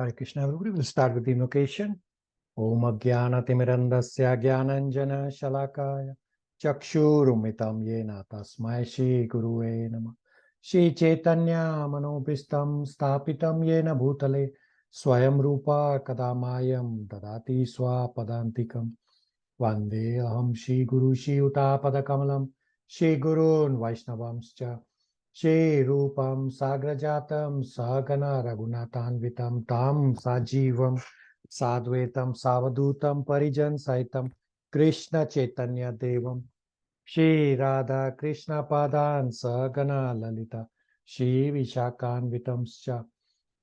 Hare Krishna, everybody. We'll start with the invocation. Om Ajnana Timirandasya Jnananjana Shalakaya Chakshurumitam Yena Tasmai Shri Guruve Namah. Shri Chaitanya Manopistam Stapitam Yena Bhutale Swayam Rupa Kadamayam Dadati Swapadantikam Vande Aham Shri Guru Shri Utapada Kamalam Shri Gurun Vaishnavamscha Shri Rupam Sagrajatam Sahagana Raghunatanvitam Tam Sajivam Sadvetam Savadutam Parijan Saitam Krishna Chaitanya Devam Shri Radha Krishna Padan Sahagana Lalita Shri Vishakanvitamscha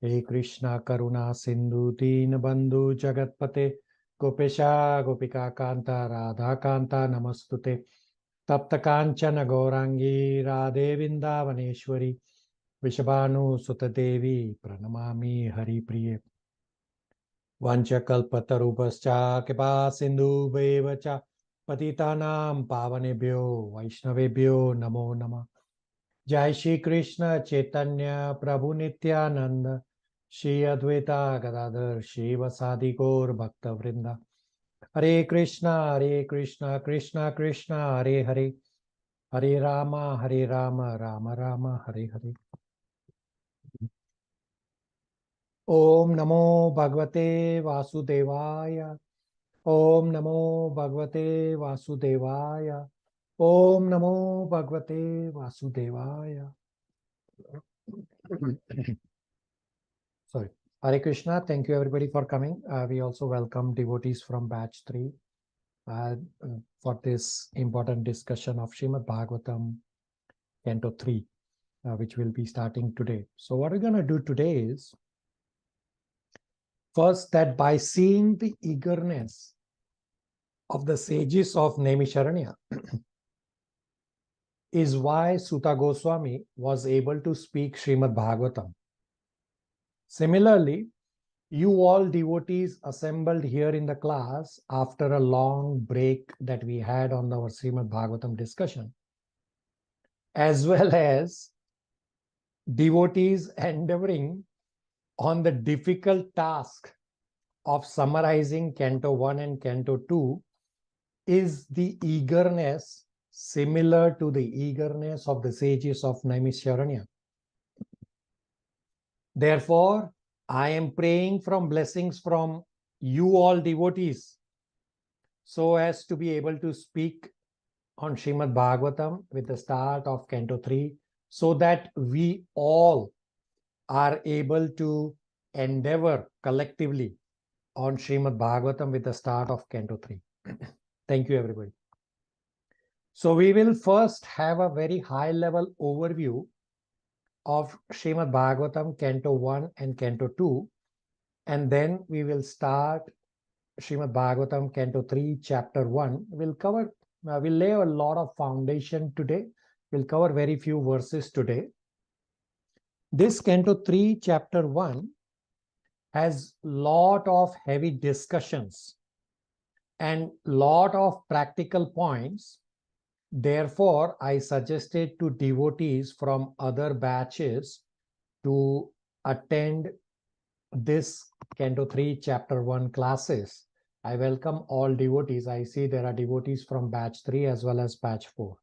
He Krishna Karuna Sindhu Deen Bandhu Jagatpate Gopesha Gopika Kanta Radha Kanta Namastute Tapta Kanchana Gaurangi Radhe Vindavaneshwari Vishabhanu Sutadevi Pranamami Hari Priye Vanchakalpatarubhascha Kripa Sindhu Bevacha Patitanam Pavanebhyo Vaishnavebhyo Namo Namah Jai Shri Krishna Chaitanya Prabhu Nityananda Shri Advaita Gadadhar Shri Vasadi Gaur Bhakta Vrinda Hare Krishna Krishna Krishna Hare Hare Hare Rama Rama Rama Hare Hare Om Namo Bhagavate Vasudevaya Om Namo Bhagavate Vasudevaya Om Namo Bhagavate Vasudevaya. Sorry. Hare Krishna. Thank you everybody for coming. We also welcome devotees from batch 3 for this important discussion of Srimad Bhagavatam Canto 3, which will be starting today. So what we're going to do today is, first, that by seeing the eagerness of the sages of Naimisharanya is why Suta Goswami was able to speak Srimad Bhagavatam. Similarly, you all devotees assembled here in the class after a long break that we had on our Srimad Bhagavatam discussion, as well as devotees endeavoring on the difficult task of summarizing Canto 1 and Canto 2, is the eagerness similar to the eagerness of the sages of Naimisharanya. Therefore, I am praying from blessings from you all devotees so as to be able to speak on Srimad Bhagavatam with the start of Canto 3, so that we all are able to endeavor collectively on Srimad Bhagavatam with the start of Canto 3. Thank you, everybody. So we will first have a very high-level overview of Srimad Bhagavatam Canto 1 and Canto 2, and then we will start Srimad Bhagavatam Canto 3, Chapter 1. We'll lay a lot of foundation today. We'll cover very few verses today. This Canto 3, Chapter 1 has lot of heavy discussions and lot of practical points. Therefore, I suggested to devotees from other batches to attend this Canto 3, Chapter 1 classes. I welcome all devotees. I see there are devotees from batch 3 as well as batch 4.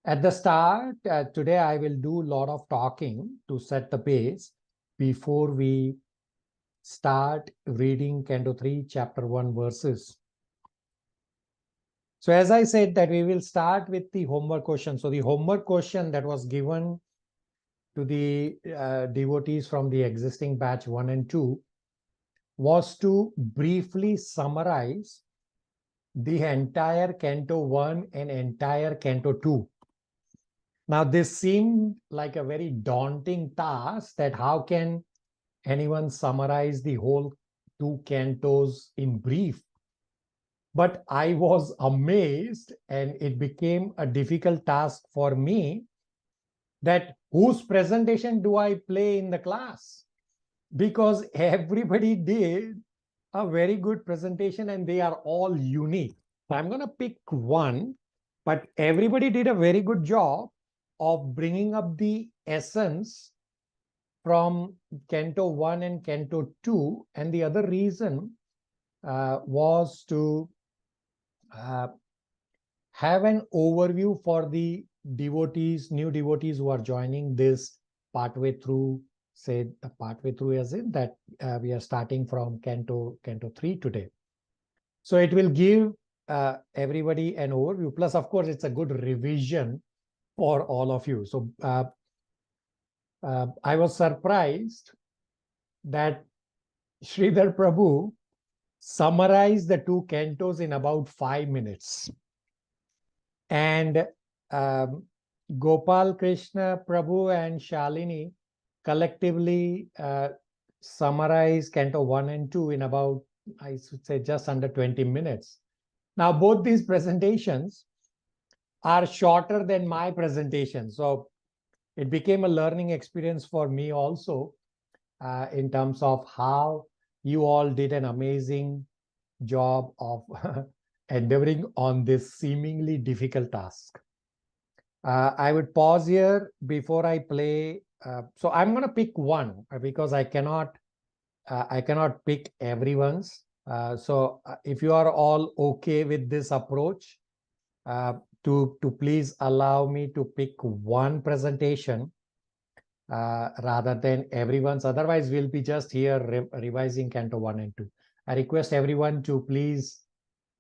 At the start, today I will do a lot of talking to set the pace before we start reading Canto 3, Chapter 1 verses. So as I said that we will start with the homework question. So the homework question that was given to the devotees from the existing batch 1 and 2 was to briefly summarize the entire Canto 1 and entire Canto 2. Now this seemed like a very daunting task, that how can anyone summarize the whole 2 cantos in brief? But I was amazed, and it became a difficult task for me, that whose presentation do I play in the class? Because everybody did a very good presentation and they are all unique. So I'm going to pick one, but everybody did a very good job of bringing up the essence from Canto 1 and Canto 2, and the other reason was to have an overview for the devotees, new devotees who are joining this pathway through, say, the pathway through as in that we are starting from Canto 3 today. So it will give everybody an overview. Plus, of course, it's a good revision for all of you. So I was surprised that Sridhar Prabhu summarized the two cantos in about 5 minutes. And Gopal Krishna Prabhu and Shalini collectively summarized Canto 1 and 2 in about, I should say, just under 20 minutes. Now, both these presentations are shorter than my presentation. So it became a learning experience for me also in terms of how you all did an amazing job of endeavoring on this seemingly difficult task. I would pause here before I play. So I'm going to pick one because I cannot pick everyone's. So if you are all okay with this approach, to please allow me to pick one presentation rather than everyone's. Otherwise, we'll be just here revising Canto 1 and 2. I request everyone to please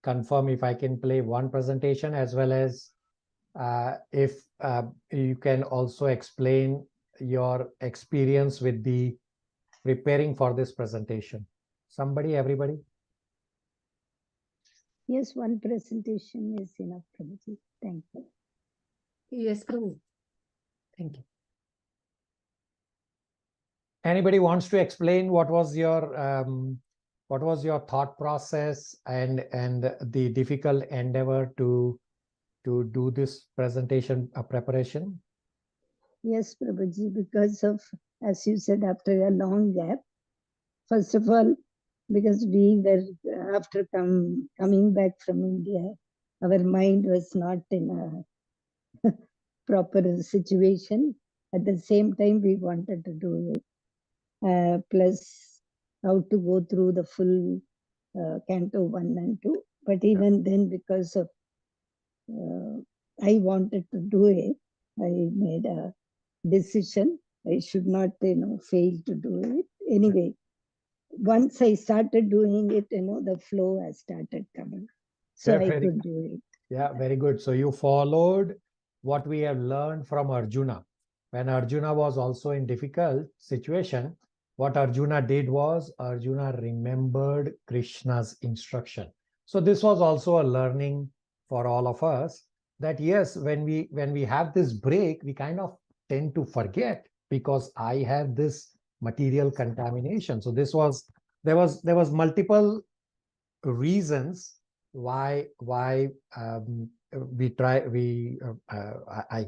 confirm if I can play one presentation, as well as if you can also explain your experience with the preparing for this presentation. Somebody, everybody? Yes, one presentation is enough, Prabhuji. Thank you. Yes, Prabhu. Thank you. Anybody wants to explain what was your thought process and the difficult endeavor to do this presentation preparation? Yes, Prabhuji, because of, as you said, after a long gap, first of all, because we were, after coming back from India, our mind was not in a proper situation. At the same time, we wanted to do it. Plus, how to go through the full Canto 1 and 2. But even then, because of I wanted to do it, I made a decision. I should not, fail to do it. Anyway, once I started doing it, the flow has started coming. So I could do it. Yeah, very good. So you followed what we have learned from Arjuna. When Arjuna was also in difficult situation, what Arjuna did was Arjuna remembered Krishna's instruction. So this was also a learning for all of us, that yes, when we have this break, we kind of tend to forget because I have this material contamination. So there was multiple reasons why I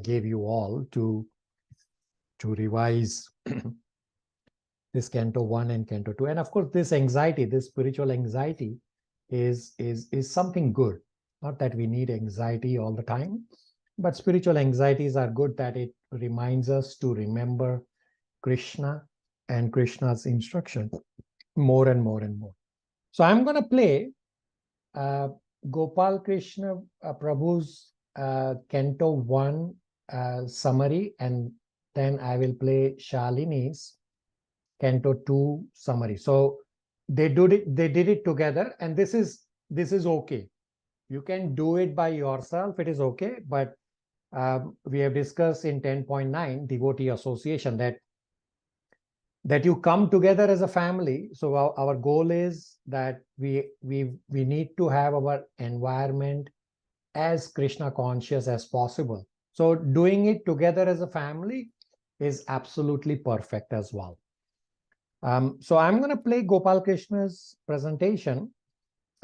gave you all to revise this Canto 1 and Canto 2. And of course, this anxiety, this spiritual anxiety is something good. Not that we need anxiety all the time, but spiritual anxieties are good, that it reminds us to remember Krishna and Krishna's instruction more and more and more. So I'm going to play Gopal Krishna Prabhu's Canto 1 summary, and then I will play Shalini's Canto 2 summary. So they did it together, and this is okay. You can do it by yourself, it is okay, but we have discussed in 10.9 devotee association that you come together as a family. So our goal is that we need to have our environment as Krishna conscious as possible. So doing it together as a family is absolutely perfect as well. So I'm going to play Gopal Krishna's presentation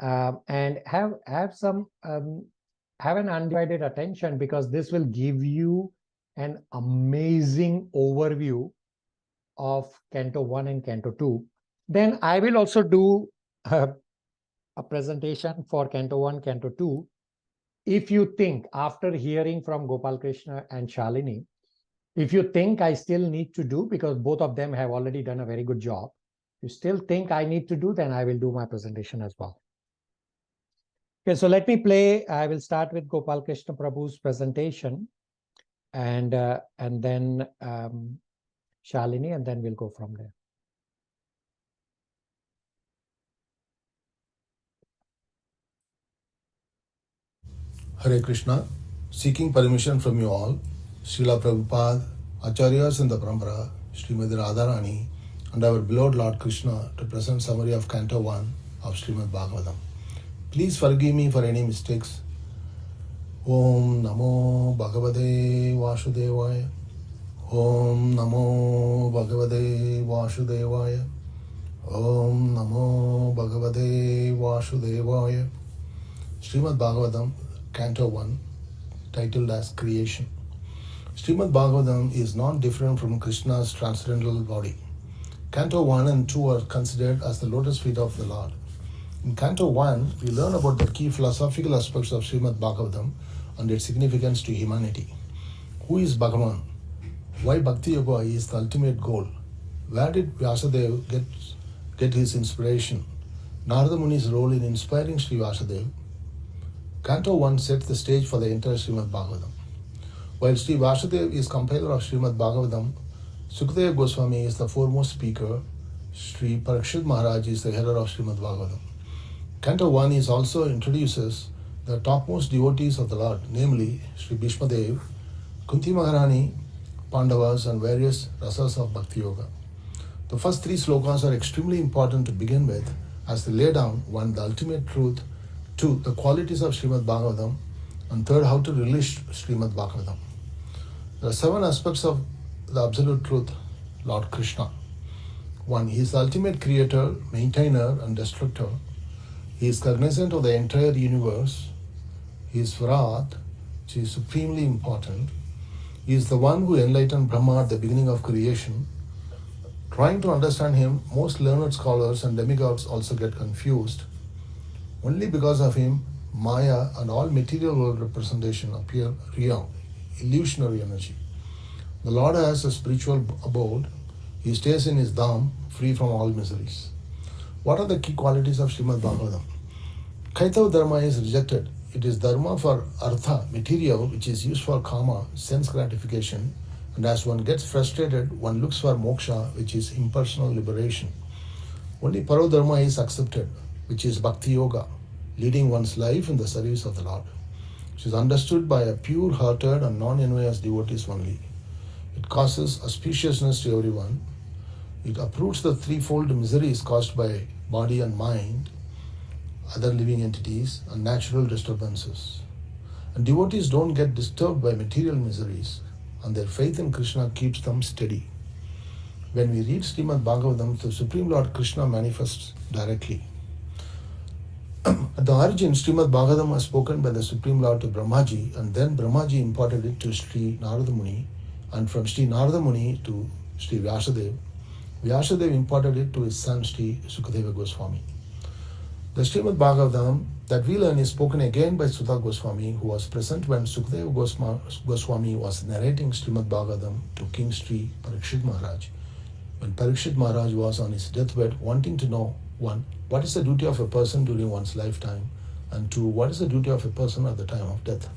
and have an undivided attention, because this will give you an amazing overview of Canto 1 and Canto 2. Then I will also do a presentation for Canto 1, Canto 2. If you think, after hearing from Gopal Krishna and Shalini, If you think I still need to do, because both of them have already done a very good job, you still think I need to do, then I will do my presentation as well. Okay, so let me play. I will start with Gopal Krishna Prabhu's presentation, and then Shalini, and then we'll go from there. Hare Krishna, seeking permission from you all, Srila Prabhupada, Acharyas in the Parampara, Srimati Radharani, and our beloved Lord Krishna to present summary of Canto 1 of Srimad Bhagavatam. Please forgive me for any mistakes. Om Namo Bhagavate Vasudevaya. Om Namo Bhagavate Vasudevaya. Om Namo Bhagavate Vasudevaya. Srimad Bhagavatam, Canto 1, titled as Creation. Srimad Bhagavatam is not different from Krishna's transcendental body. Canto 1 and 2 are considered as the lotus feet of the Lord. In Canto 1, we learn about the key philosophical aspects of Srimad Bhagavatam and its significance to humanity. Who is Bhagavan? Why Bhakti Yoga is the ultimate goal? Where did Vyasadeva get his inspiration? Narada Muni's role in inspiring Sri Vyasadeva. Canto 1 sets the stage for the entire Srimad Bhagavatam. While Sri Vyasadeva is compiler of Srimad Bhagavatam, Sukadeva Goswami is the foremost speaker. Sri Parikshit Maharaj is the header of Srimad Bhagavatam. Canto 1 is also introduces the topmost devotees of the Lord, namely Sri Bhishma Dev, Kunti Maharani, Pandavas, and various rasas of Bhakti Yoga. The first three slokas are extremely important to begin with, as they lay down, one, the ultimate truth, two, the qualities of Srimad Bhagavatam, and third, how to relish Srimad Bhagavatam. There are 7 aspects of the absolute truth, Lord Krishna. 1. He is the ultimate creator, maintainer, and destructor. He is cognizant of the entire universe. He is Virat, which is supremely important. He is the one who enlightened Brahma at the beginning of creation. Trying to understand him, most learned scholars and demigods also get confused. Only because of him, Maya and all material world representation appear real, illusionary energy. The Lord has a spiritual abode. He stays in his dham, free from all miseries. What are the key qualities of Srimad Bhagavatam? Kaitava dharma is rejected. It is dharma for artha, material, which is used for kama, sense gratification, and as one gets frustrated, one looks for moksha, which is impersonal liberation. Only parodharma is accepted, which is bhakti yoga, leading one's life in the service of the Lord, which is understood by a pure-hearted and non-envious devotees only. It causes auspiciousness to everyone. It uproots the threefold miseries caused by body and mind, other living entities, and natural disturbances. And devotees don't get disturbed by material miseries, and their faith in Krishna keeps them steady. When we read Srimad Bhagavatam, the Supreme Lord Krishna manifests directly. At the origin, Srimad Bhagavatam was spoken by the Supreme Lord to Brahmaji, and then Brahmaji imparted it to Sri Narada Muni, and from Sri Narada Muni to Sri Vyasadeva. Vyasadeva imparted it to his son Sri Sukadeva Goswami. The Srimad Bhagavatam that we learn is spoken again by Sudha Goswami, who was present when Sukadeva Goswami was narrating Srimad Bhagavatam to King Sri Parikshit Maharaj. When Parikshit Maharaj was on his deathbed, wanting to know, 1. What is the duty of a person during one's lifetime? And 2. What is the duty of a person at the time of death?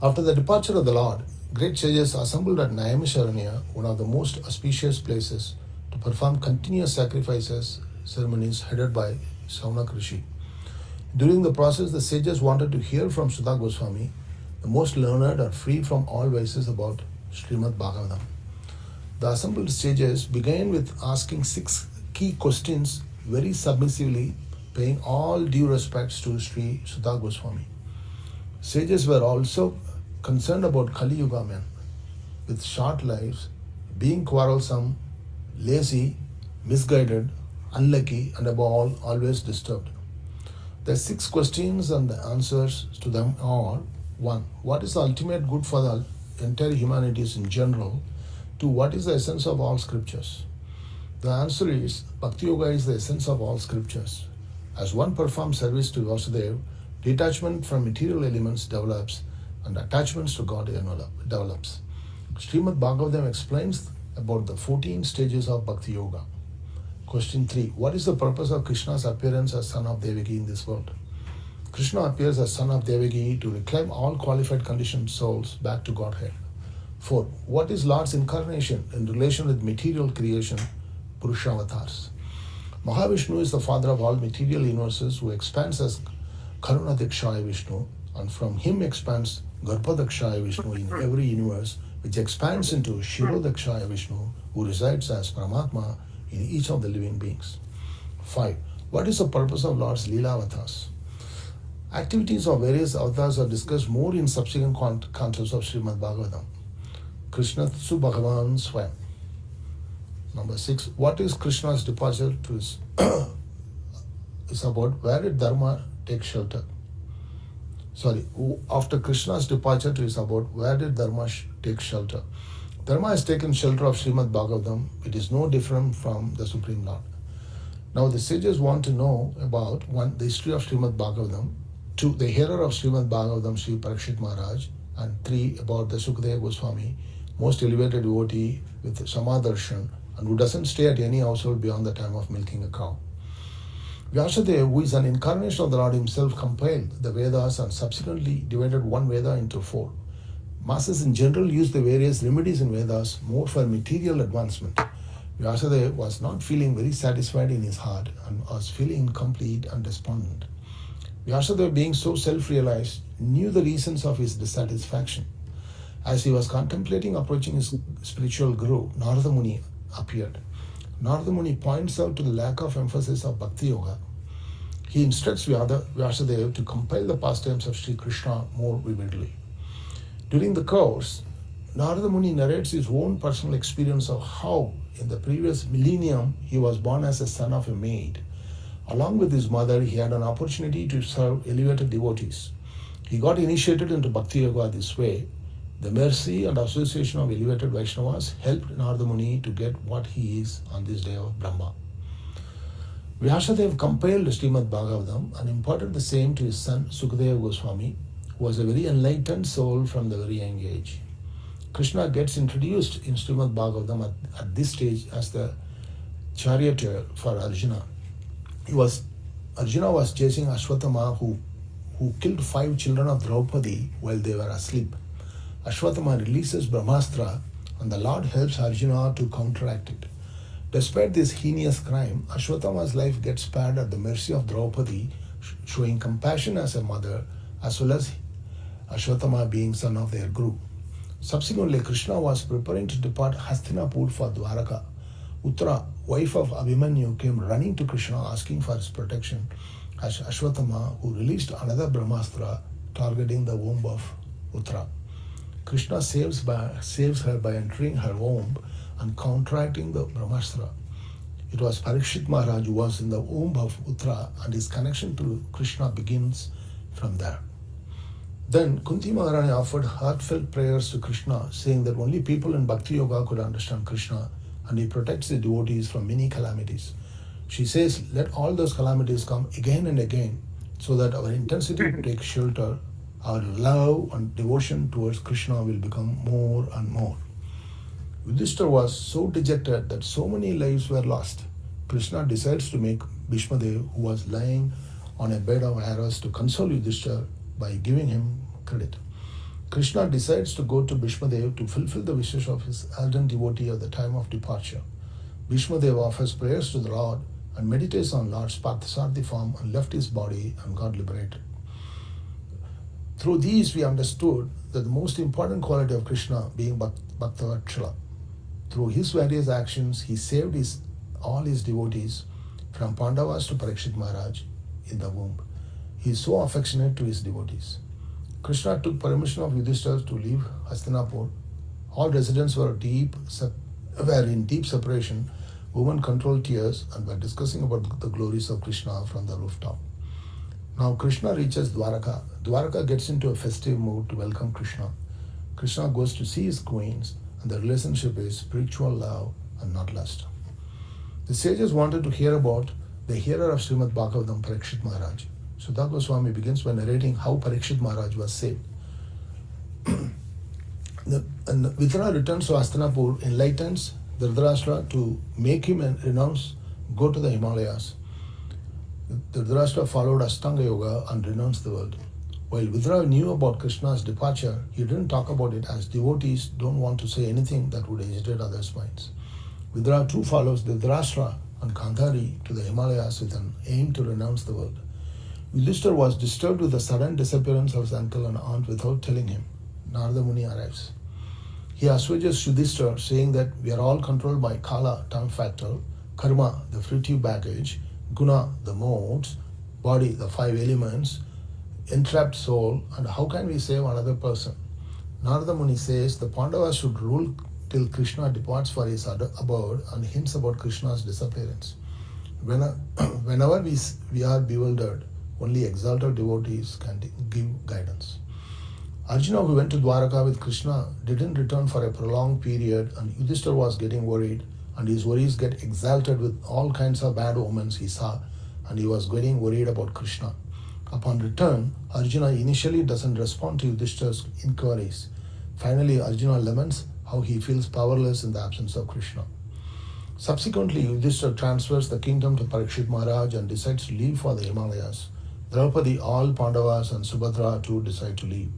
After the departure of the Lord, great sages assembled at Naimisharanya, one of the most auspicious places, to perform continuous sacrifices ceremonies headed by Saunak Rishi. During the process, the sages wanted to hear from Sudha Goswami, the most learned and free from all vices, about Srimad Bhagavatam. The assembled sages began with asking 6 key questions very submissively, paying all due respects to Sri Sudha Goswami. Sages were also concerned about Kali Yuga men with short lives, being quarrelsome, lazy, misguided, unlucky, and above all, always disturbed. The 6 questions and the answers to them are: 1. What is the ultimate good for the entire humanities in general? 2. What is the essence of all scriptures? The answer is, Bhakti Yoga is the essence of all scriptures. As one performs service to Vasudeva, detachment from material elements develops and attachments to God develops. Srimad Bhagavatam explains about the 14 stages of Bhakti Yoga. Question 3. What is the purpose of Krishna's appearance as son of Devaki in this world? Krishna appears as son of Devaki to reclaim all qualified conditioned souls back to Godhead. 4. What is Lord's incarnation in relation with material creation, Purushavatars? Mahavishnu is the father of all material universes who expands as Karunadikshaya Vishnu, and from him expands Garbhodakshaya Vishnu in every universe, which expands into Shirodakshaya Vishnu, who resides as Paramatma in each of the living beings. 5. What is the purpose of Lord's Leela avatars? Activities of various avatars are discussed more in subsequent cantos of Srimad Bhagavatam. Krishna Tsu Bhagavan Swayam. Number 6. What is Krishna's departure to his is about where did Dharma take shelter? After Krishna's departure to his abode, where did Dharma take shelter? Dharma has taken shelter of Srimad Bhagavatam. It is no different from the Supreme Lord. Now the sages want to know about 1. The history of Srimad Bhagavatam, 2. The hearer of Srimad Bhagavatam, Sri Parikshit Maharaj, and 3. About the Sukadeva Goswami, most elevated devotee with Samadarshan, and who doesn't stay at any household beyond the time of milking a cow. Vyasadeva, who is an incarnation of the Lord himself, compiled the Vedas and subsequently divided one Veda into 4. Masses in general use the various remedies in Vedas more for material advancement. Vyasadeva was not feeling very satisfied in his heart and was feeling incomplete and despondent. Vyasadeva, being so self-realized, knew the reasons of his dissatisfaction. As he was contemplating approaching his spiritual guru, Narada Muni appeared. Narada Muni points out to the lack of emphasis of Bhakti Yoga. He instructs Vyasadeva to compile the pastimes of Sri Krishna more vividly. During the course, Narada Muni narrates his own personal experience of how, in the previous millennium, he was born as a son of a maid. Along with his mother, he had an opportunity to serve elevated devotees. He got initiated into Bhakti Yoga this way. The mercy and association of elevated Vaishnavas helped Narada Muni to get what he is on this day of Brahma. Vyasadeva compiled Srimad Bhagavatam and imparted the same to his son Sukadeva Goswami, who was a very enlightened soul from the very young age. Krishna gets introduced in Srimad Bhagavatam at this stage as the charioteer for Arjuna. Arjuna was chasing Ashwatthama, who killed 5 children of Draupadi while they were asleep. Ashwatthama releases Brahmastra and the Lord helps Arjuna to counteract it. Despite this heinous crime, Ashwatthama's life gets spared at the mercy of Draupadi, showing compassion as a mother, as well as Ashwatthama being son of their guru. Subsequently, Krishna was preparing to depart Hastinapur for Dwaraka. Uttara, wife of Abhimanyu, came running to Krishna asking for his protection as Ashwatthama, who released another Brahmastra targeting the womb of Uttara. Krishna saves her by entering her womb and counteracting the Brahmastra. It was Parikshit Maharaj who was in the womb of Uttara, and his connection to Krishna begins from there. Then Kunti Maharani offered heartfelt prayers to Krishna, saying that only people in Bhakti Yoga could understand Krishna, and he protects the devotees from many calamities. She says, let all those calamities come again and again, so that our intensity to take shelter, our love and devotion towards Krishna will become more and more. Yudhishthira was so dejected that so many lives were lost. Krishna decides to make Bhishmadev, who was lying on a bed of arrows, to console Yudhishthira by giving him credit. Krishna decides to go to Bhishmadev to fulfill the wishes of his ardent devotee at the time of departure. Bhishmadev offers prayers to the Lord and meditates on Lord's Parthasarthi form and left his body and got liberated. Through these, we understood that the most important quality of Krishna being Bhaktavatsala. Through his various actions, he saved all his devotees from Pandavas to Parikshit Maharaj in the womb. He is so affectionate to his devotees. Krishna took permission of Yudhishthira to leave Hastinapur. All residents were in deep separation. Women controlled tears and were discussing about the glories of Krishna from the rooftop. Now Krishna reaches Dwaraka. Dwaraka gets into a festive mood to welcome Krishna. Krishna goes to see his queens, and the relationship is spiritual love and not lust. The sages wanted to hear about the hearer of Srimad Bhagavatam, Parikshit Maharaj. Sudha Goswami begins by narrating how Parikshit Maharaj was saved. And Vidura returns to Hastinapur, enlightens Dhritarashtra to make him renounce, go to the Himalayas. Dhritarashtra followed Ashtanga Yoga and renounced the world. While Vidura knew about Krishna's departure, he didn't talk about it, as devotees don't want to say anything that would agitate others' minds. Vidura too follows Dhritarashtra and Gandhari to the Himalayas with an aim to renounce the world. Yudhishthira was disturbed with the sudden disappearance of his uncle and aunt without telling him. Narada Muni arrives. He assuages Yudhishthira, saying that we are all controlled by Kala, time factor, Karma, the fruitive baggage, Guna, the modes, body, the 5 elements, entrapped soul, and how can we save another person? Narada Muni says the Pandavas should rule till Krishna departs for his abode, and hints about Krishna's disappearance. Whenever we are bewildered, only exalted devotees can give guidance. Arjuna, who went to Dwaraka with Krishna, didn't return for a prolonged period, and Yudhishthira was getting worried, and his worries get exalted with all kinds of bad omens he saw, and he was getting worried about Krishna. Upon return, Arjuna initially doesn't respond to Yudhishthira's inquiries. Finally, Arjuna laments how he feels powerless in the absence of Krishna. Subsequently, Yudhishthira transfers the kingdom to Parikshit Maharaj and decides to leave for the Himalayas. Draupadi, all Pandavas, and Subhadra too decide to leave.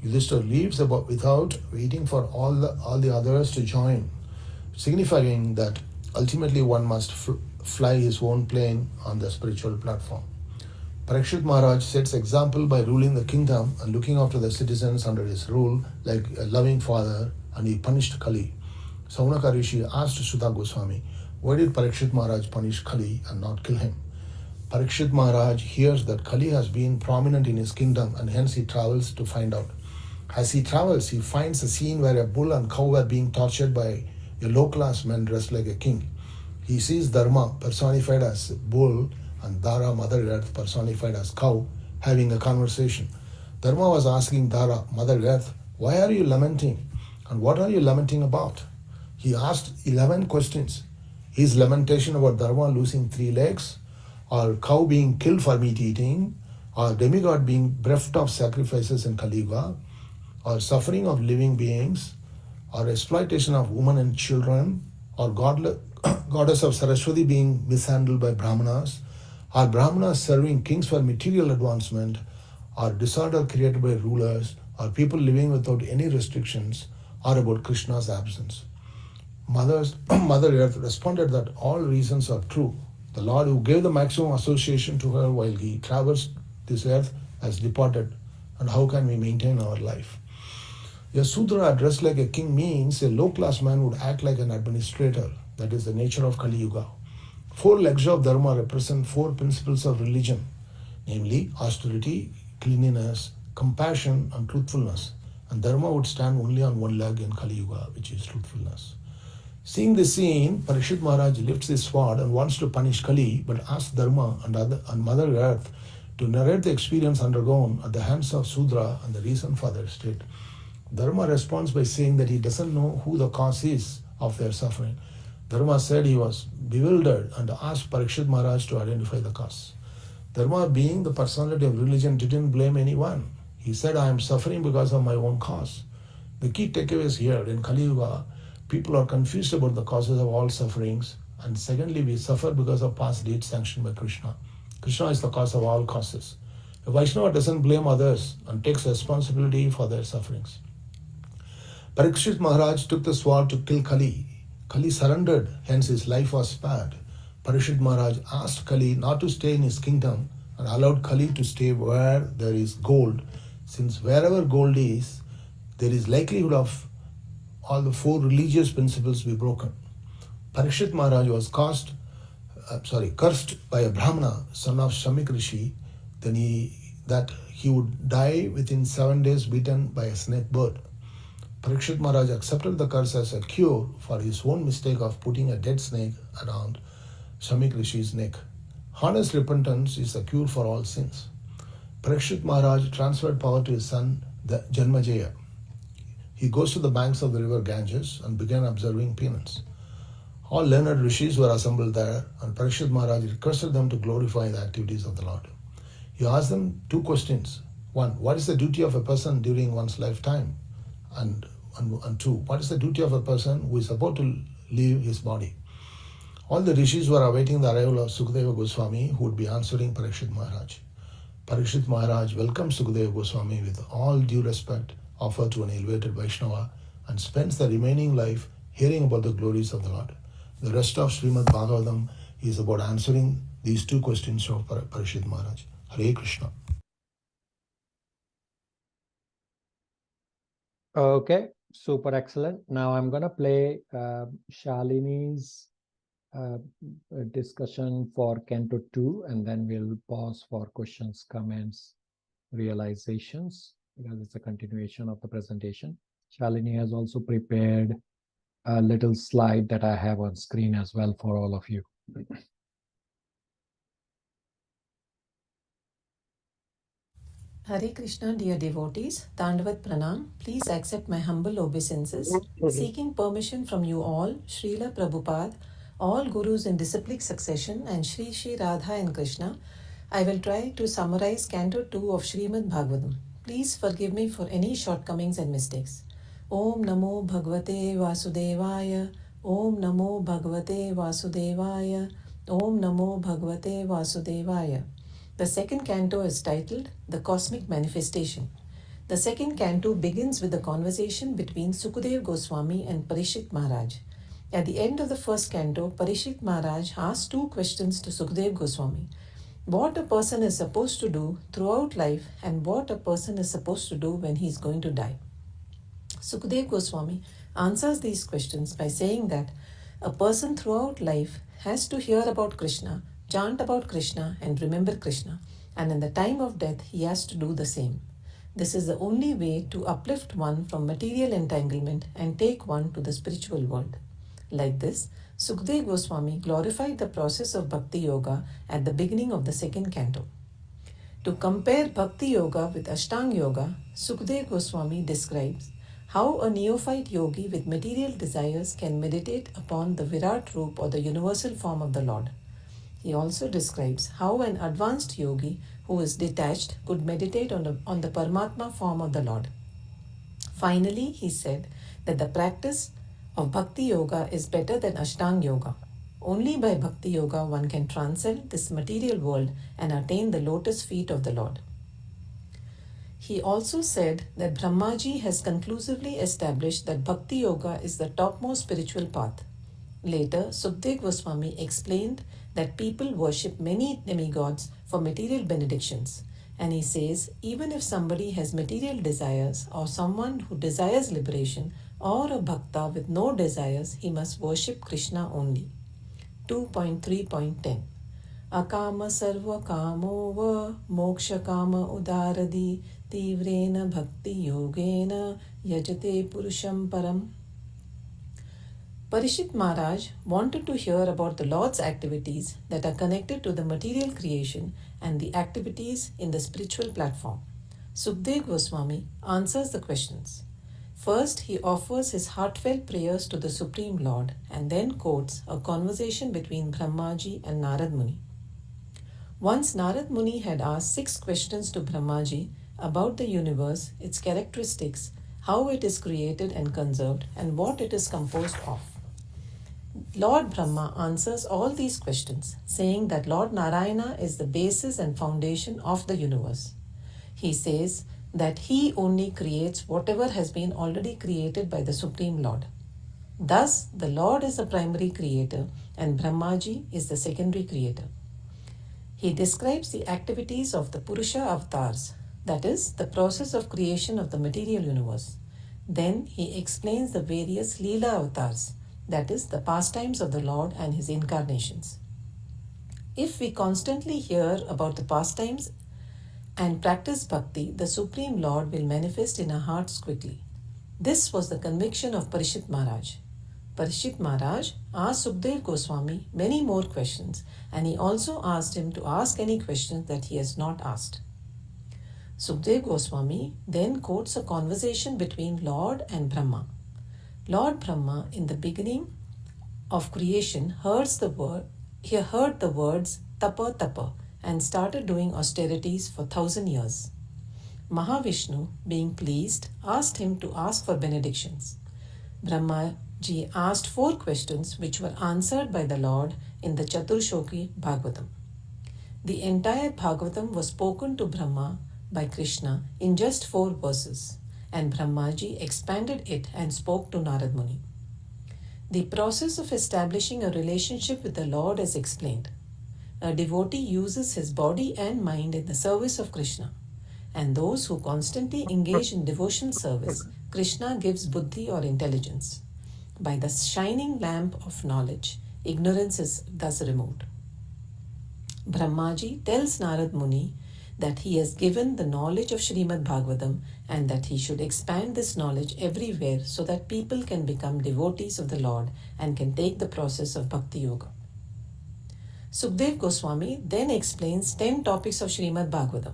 Yudhishthira leaves without waiting for all the others to join, signifying that ultimately one must fly his own plane on the spiritual platform. Parikshit Maharaj sets example by ruling the kingdom and looking after the citizens under his rule like a loving father, and he punished Kali. Saunaka Rishi asked Sudha Goswami, why did Parikshit Maharaj punish Kali and not kill him? Parikshit Maharaj hears that Kali has been prominent in his kingdom, and hence he travels to find out. As he travels, he finds a scene where a bull and cow were being tortured by a low-class man dressed like a king. He sees Dharma personified as bull and Dara, Mother Earth, personified as cow, having a conversation. Dharma was asking Dara, Mother Earth, why are you lamenting? And what are you lamenting about? He asked 11 questions. Is lamentation about Dharma losing 3 legs? Or cow being killed for meat eating? Or demigod being bereft of sacrifices in Kali Yuga? Or suffering of living beings? Or exploitation of women and children? Or goddess of Saraswati being mishandled by Brahmanas? Or Brahmanas serving kings for material advancement? Or disorder created by rulers? Or people living without any restrictions? Or about Krishna's absence? Mother Earth responded that all reasons are true. The Lord who gave the maximum association to her while he traversed this earth has departed, and how can we maintain our life? A Sudra dressed like a king means a low-class man would act like an administrator. That is the nature of Kali Yuga. 4 legs of Dharma represent 4 principles of religion, namely austerity, cleanliness, compassion, and truthfulness. And Dharma would stand only on 1 leg in Kali Yuga, which is truthfulness. Seeing this scene, Parikshit Maharaj lifts his sword and wants to punish Kali, but asks Dharma and Mother Earth to narrate the experience undergone at the hands of Sudra and the reason for their state. Dharma responds by saying that he doesn't know who the cause is of their suffering. Dharma said he was bewildered and asked Parikshit Maharaj to identify the cause. Dharma, being the personality of religion, didn't blame anyone. He said, I am suffering because of my own cause. The key takeaway is here. In Kali Yuga, people are confused about the causes of all sufferings. And secondly, we suffer because of past deeds sanctioned by Krishna. Krishna is the cause of all causes. A Vaishnava doesn't blame others and takes responsibility for their sufferings. Parikshit Maharaj took the sword to kill Kali. Kali surrendered, hence his life was spared. Parikshit Maharaj asked Kali not to stay in his kingdom and allowed Kali to stay where there is gold, since wherever gold is, there is likelihood of all the 4 religious principles be broken. Parikshit Maharaj was cursed by a Brahmana, son of Shamik Rishi, that he would die within 7 days beaten by a snake bird. Parikshit Maharaj accepted the curse as a cure for his own mistake of putting a dead snake around Shamik Rishi's neck. Honest repentance is a cure for all sins. Parikshit Maharaj transferred power to his son Janmajaya. He goes to the banks of the river Ganges and began observing penance. All learned rishis were assembled there, and Parikshit Maharaj requested them to glorify the activities of the Lord. He asked them 2 questions. 1. What is the duty of a person during one's lifetime? And and 2. What is the duty of a person who is about to leave his body? All the rishis were awaiting the arrival of Sukadeva Goswami, who would be answering Parikshit Maharaj. Parikshit Maharaj welcomes Sukadeva Goswami with all due respect offered to an elevated Vaishnava and spends the remaining life hearing about the glories of the Lord. The rest of Srimad Bhagavatam is about answering these 2 questions of Parikshit Maharaj. Hare Krishna. Okay, super excellent. Now I'm going to play Shalini's discussion for Canto 2, and then we'll pause for questions, comments, realizations, because it's a continuation of the presentation. Shalini has also prepared a little slide that I have on screen as well for all of you. Hare Krishna, dear devotees, Dandavat Pranam, please accept my humble obeisances, seeking permission from you all, Srila Prabhupada, all gurus in disciplic succession, and Sri Sri Radha and Krishna. I will try to summarize Canto 2 of Srimad Bhagavatam. Please forgive me for any shortcomings and mistakes. Om Namo Bhagavate Vasudevaya, Om Namo Bhagavate Vasudevaya, Om Namo Bhagavate Vasudevaya. The second canto is titled The Cosmic Manifestation. The second canto begins with the conversation between Sukadeva Goswami and Parikshit Maharaj. At the end of the first canto, Parikshit Maharaj asks 2 questions to Sukadeva Goswami. What a person is supposed to do throughout life and what a person is supposed to do when he is going to die. Sukadeva Goswami answers these questions by saying that a person throughout life has to hear about Krishna, chant about Krishna, and remember Krishna, and in the time of death he has to do the same. This is the only way to uplift one from material entanglement and take one to the spiritual world. Like this, Sukadeva Goswami glorified the process of Bhakti Yoga at the beginning of the second canto. To compare Bhakti Yoga with Ashtanga Yoga, Sukadeva Goswami describes how a neophyte yogi with material desires can meditate upon the Virat Roop or the universal form of the Lord. He also describes how an advanced yogi who is detached could meditate on the Paramatma form of the Lord. Finally, he said that the practice of Bhakti Yoga is better than Ashtanga Yoga. Only by Bhakti Yoga one can transcend this material world and attain the lotus feet of the Lord. He also said that Brahmaji has conclusively established that Bhakti Yoga is the topmost spiritual path. Later, Sukadeva Goswami explained that people worship many demigods for material benedictions. And he says, even if somebody has material desires or someone who desires liberation or a bhakta with no desires, he must worship Krishna only. 2.3.10 Akama sarva kamo va moksha kama udaradi tivrena bhakti yogena yajate purusham param. Parikshit Maharaj wanted to hear about the Lord's activities that are connected to the material creation and the activities in the spiritual platform. Sukadeva Goswami answers the questions. First, he offers his heartfelt prayers to the Supreme Lord and then quotes a conversation between Brahmaji and Narad Muni. Once Narad Muni had asked 6 questions to Brahmaji about the universe, its characteristics, how it is created and conserved, and what it is composed of. Lord Brahma answers all these questions, saying that Lord Narayana is the basis and foundation of the universe. He says that he only creates whatever has been already created by the Supreme Lord. Thus, the Lord is the primary creator and Brahmaji is the secondary creator. He describes the activities of the Purusha avatars, that is, the process of creation of the material universe. Then he explains the various Leela avatars, that is, the pastimes of the Lord and his incarnations. If we constantly hear about the pastimes and practice bhakti, the Supreme Lord will manifest in our hearts quickly. This was the conviction of Parikshit Maharaj. Parikshit Maharaj asked Sukadeva Goswami many more questions, and he also asked him to ask any questions that he has not asked. Sukadeva Goswami then quotes a conversation between Lord and Brahma. Lord Brahma, in the beginning of creation, heard the words tapa tapa and started doing austerities for 1,000 years. Mahavishnu, being pleased, asked him to ask for benedictions. Brahmaji asked 4 questions which were answered by the Lord in the Chatursloki Bhagavatam. The entire Bhagavatam was spoken to Brahma by Krishna in just 4 verses, and Brahmaji expanded it and spoke to Narad Muni. The process of establishing a relationship with the Lord is explained. A devotee uses his body and mind in the service of Krishna, and those who constantly engage in devotional service, Krishna gives buddhi or intelligence. By the shining lamp of knowledge, ignorance is thus removed. Brahmaji tells Narad Muni that he has given the knowledge of Srimad Bhagavatam and that he should expand this knowledge everywhere so that people can become devotees of the Lord and can take the process of Bhakti Yoga. Sukdev Goswami then explains 10 topics of Srimad Bhagavatam.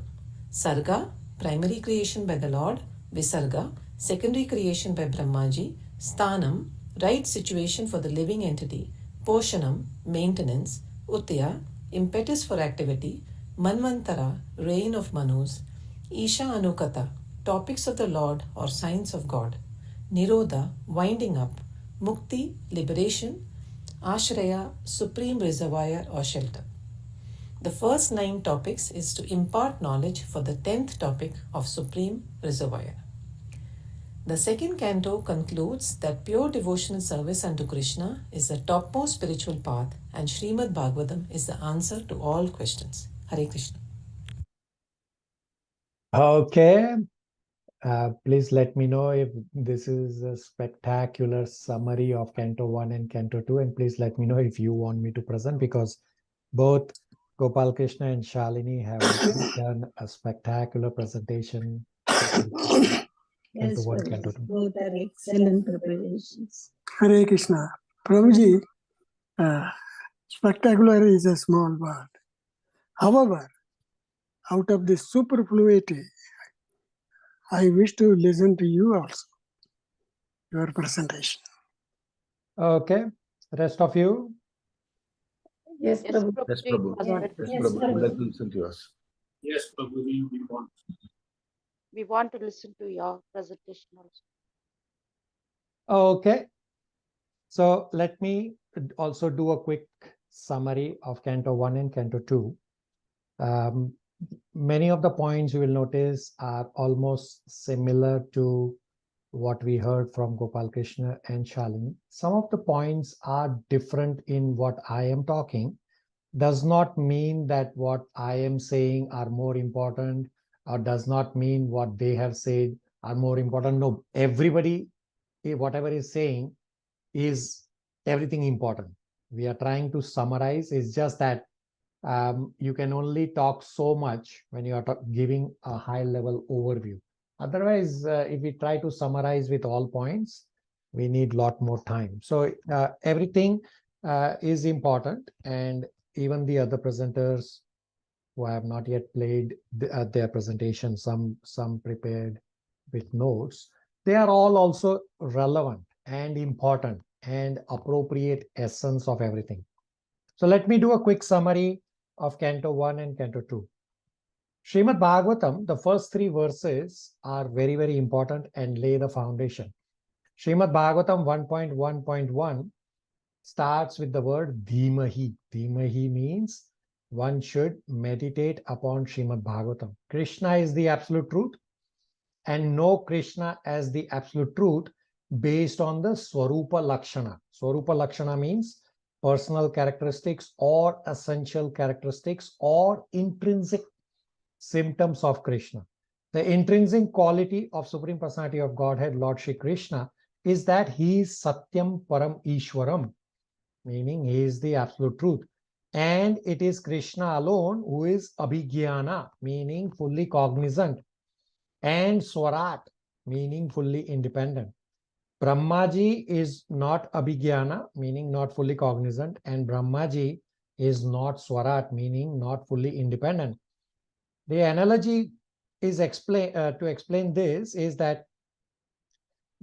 Sarga, primary creation by the Lord. Visarga, secondary creation by Brahmaji. Sthanam, right situation for the living entity. Poshanam, maintenance. Uttaya, impetus for activity. Manvantara, reign of Manus. Isha Anukata, topics of the Lord or signs of God. Nirodha, winding up. Mukti, liberation. Ashraya, supreme reservoir or shelter. The first 9 topics is to impart knowledge for the 10th topic of supreme reservoir. The second canto concludes that pure devotional service unto Krishna is the topmost spiritual path and Srimad Bhagavatam is the answer to all questions. Hare Krishna. Okay. Please let me know if this is a spectacular summary of Canto 1 and Canto 2, and please let me know if you want me to present, because both Gopal Krishna and Shalini have done a spectacular presentation. Yes, Canto 1, Prabhuji, Canto 2. both are excellent preparations. Hare Krishna. Prabhuji, spectacular is a small word. However, out of this superfluity, I wish to listen to you also, your presentation. Okay. Rest of you? Yes, Prabhu. Yes, Prabhu. Yes, Prabhu. We'd like to listen to us. Yes, Prabhu, we want to listen to your presentation also. Okay. So let me also do a quick summary of Canto 1 and Canto 2. Many of the points you will notice are almost similar to what we heard from Gopal Krishna and Shalini. Some of the points are different in what I am talking. Does not mean that what I am saying are more important, or does not mean what they have said are more important. No, everybody, whatever is saying is everything important. We are trying to summarize. It's just that you can only talk so much when you are giving a high level overview. Otherwise, if we try to summarize with all points, we need a lot more time. So everything is important, and even the other presenters who have not yet played their presentation, some prepared with notes, they are all also relevant and important and appropriate essence of everything. So let me do a quick summary of Canto 1 and Canto 2. Srimad Bhagavatam, the first 3 verses are very, very important and lay the foundation. Srimad Bhagavatam 1.1.1 starts with the word Dhimahi. Dhimahi means one should meditate upon Srimad Bhagavatam. Krishna is the absolute truth, and know Krishna as the absolute truth based on the Swarupa Lakshana. Swarupa Lakshana means personal characteristics or essential characteristics or intrinsic symptoms of Krishna. The intrinsic quality of Supreme Personality of Godhead, Lord Shri Krishna, is that he is Satyam Param Ishwaram, meaning he is the absolute truth. And it is Krishna alone who is Abhigyana, meaning fully cognizant, and Swarat, meaning fully independent. Brahmaji is not Abhigyana, meaning not fully cognizant, and Brahmaji is not Swarat, meaning not fully independent. The analogy is to explain this is that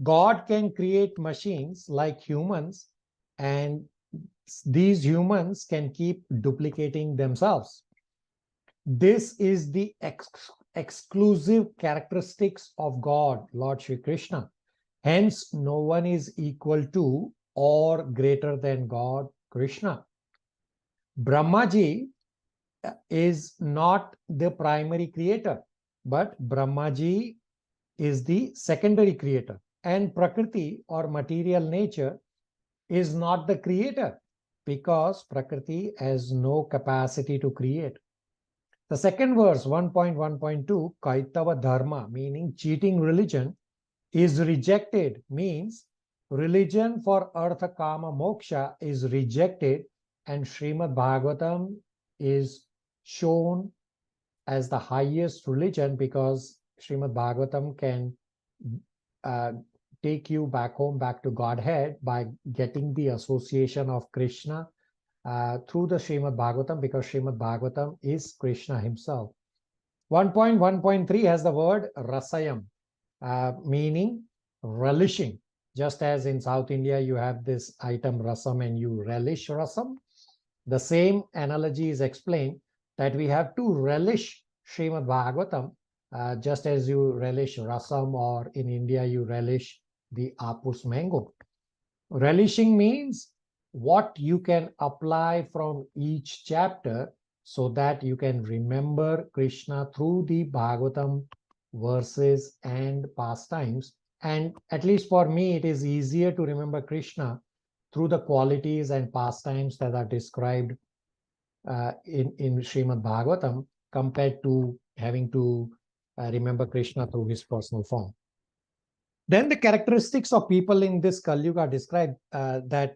God can create machines like humans, and these humans can keep duplicating themselves. This is the exclusive characteristics of God, Lord Shri Krishna. Hence, no one is equal to or greater than God, Krishna. Brahmaji is not the primary creator, but Brahmaji is the secondary creator. And Prakriti or material nature is not the creator because Prakriti has no capacity to create. The second verse, 1.1.2, Kaitava Dharma, meaning cheating religion, is rejected, means religion for Artha Kama Moksha is rejected, and Srimad Bhagavatam is shown as the highest religion because Srimad Bhagavatam can take you back home, back to Godhead by getting the association of Krishna through the Srimad Bhagavatam, because Srimad Bhagavatam is Krishna himself. 1.1.3 has the word rasayam, meaning relishing. Just as in South India you have this item rasam and you relish rasam, the same analogy is explained that we have to relish Srimad Bhagavatam just as you relish rasam, or in India you relish the apus mango. Relishing means what you can apply from each chapter so that you can remember Krishna through the Bhagavatam verses and pastimes. And at least for me, it is easier to remember Krishna through the qualities and pastimes that are described in Srimad Bhagavatam compared to having to remember Krishna through his personal form. Then the characteristics of people in this Kali Yuga are described that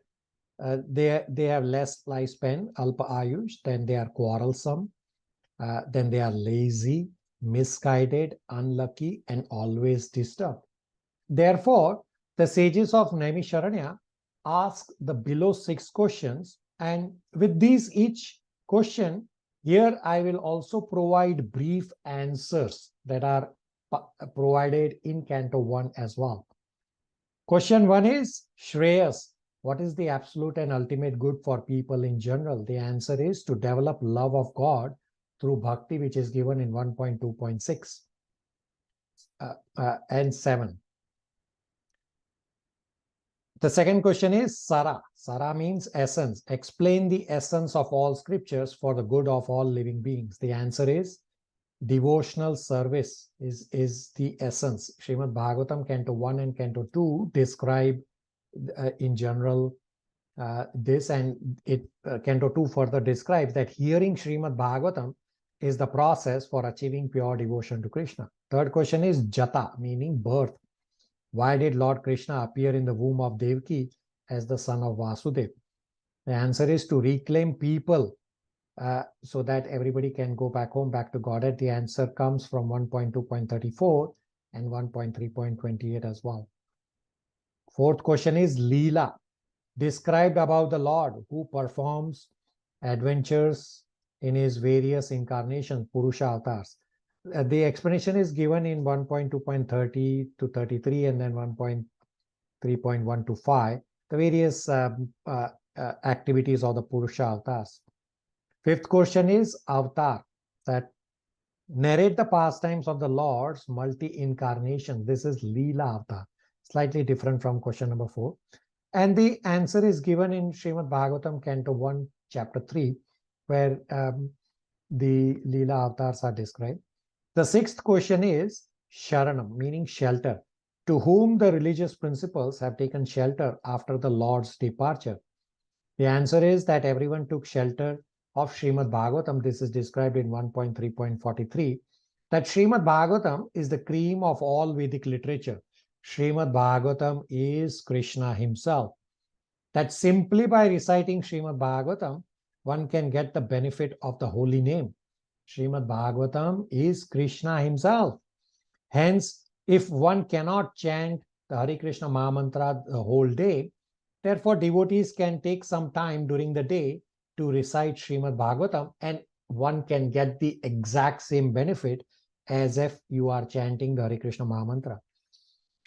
they have less lifespan, alpa ayush, then they are quarrelsome, then they are lazy, misguided, unlucky, and always disturbed. Therefore, the sages of Naimisharanya ask the below 6 questions, and with these each question, here I will also provide brief answers that are provided in Canto 1 as well. Question 1 is Shreyas. What is the absolute and ultimate good for people in general? The answer is to develop love of God through bhakti, which is given in 1.2.6 and 7. The second question is Sara. Sara means essence. Explain the essence of all scriptures for the good of all living beings. The answer is devotional service is the essence. Srimad Bhagavatam, Canto 1 and Canto 2 describe in general this, and Canto 2 further describes that hearing Srimad Bhagavatam is the process for achieving pure devotion to Krishna. Third question is Jata, meaning birth. Why did Lord Krishna appear in the womb of Devaki as the son of Vasudeva? The answer is to reclaim people so that everybody can go back home, back to Godhead. The answer comes from 1.2.34 and 1.3.28 as well. Fourth question is Leela, described about the Lord who performs adventures in his various incarnations, Purusha avatars. The explanation is given in 1.2.30 to 33 and then 1.3.1 to 5, the various activities of the Purusha avatars. Fifth question is Avatar, that narrate the pastimes of the Lord's multi-incarnation. This is Leela Avatar, slightly different from question number 4. And the answer is given in Srimad Bhagavatam, Canto 1, Chapter 3, where the Leela avatars are described. The sixth question is Sharanam, meaning shelter, to whom the religious principles have taken shelter after the Lord's departure. The answer is that everyone took shelter of Srimad Bhagavatam. This is described in 1.3.43, that Srimad Bhagavatam is the cream of all Vedic literature. Srimad Bhagavatam is Krishna himself. That simply by reciting Srimad Bhagavatam, one can get the benefit of the holy name. Srimad Bhagavatam is Krishna himself. Hence, if one cannot chant the Hare Krishna Maha Mantra the whole day, therefore devotees can take some time during the day to recite Srimad Bhagavatam, and one can get the exact same benefit as if you are chanting the Hare Krishna Maha Mantra.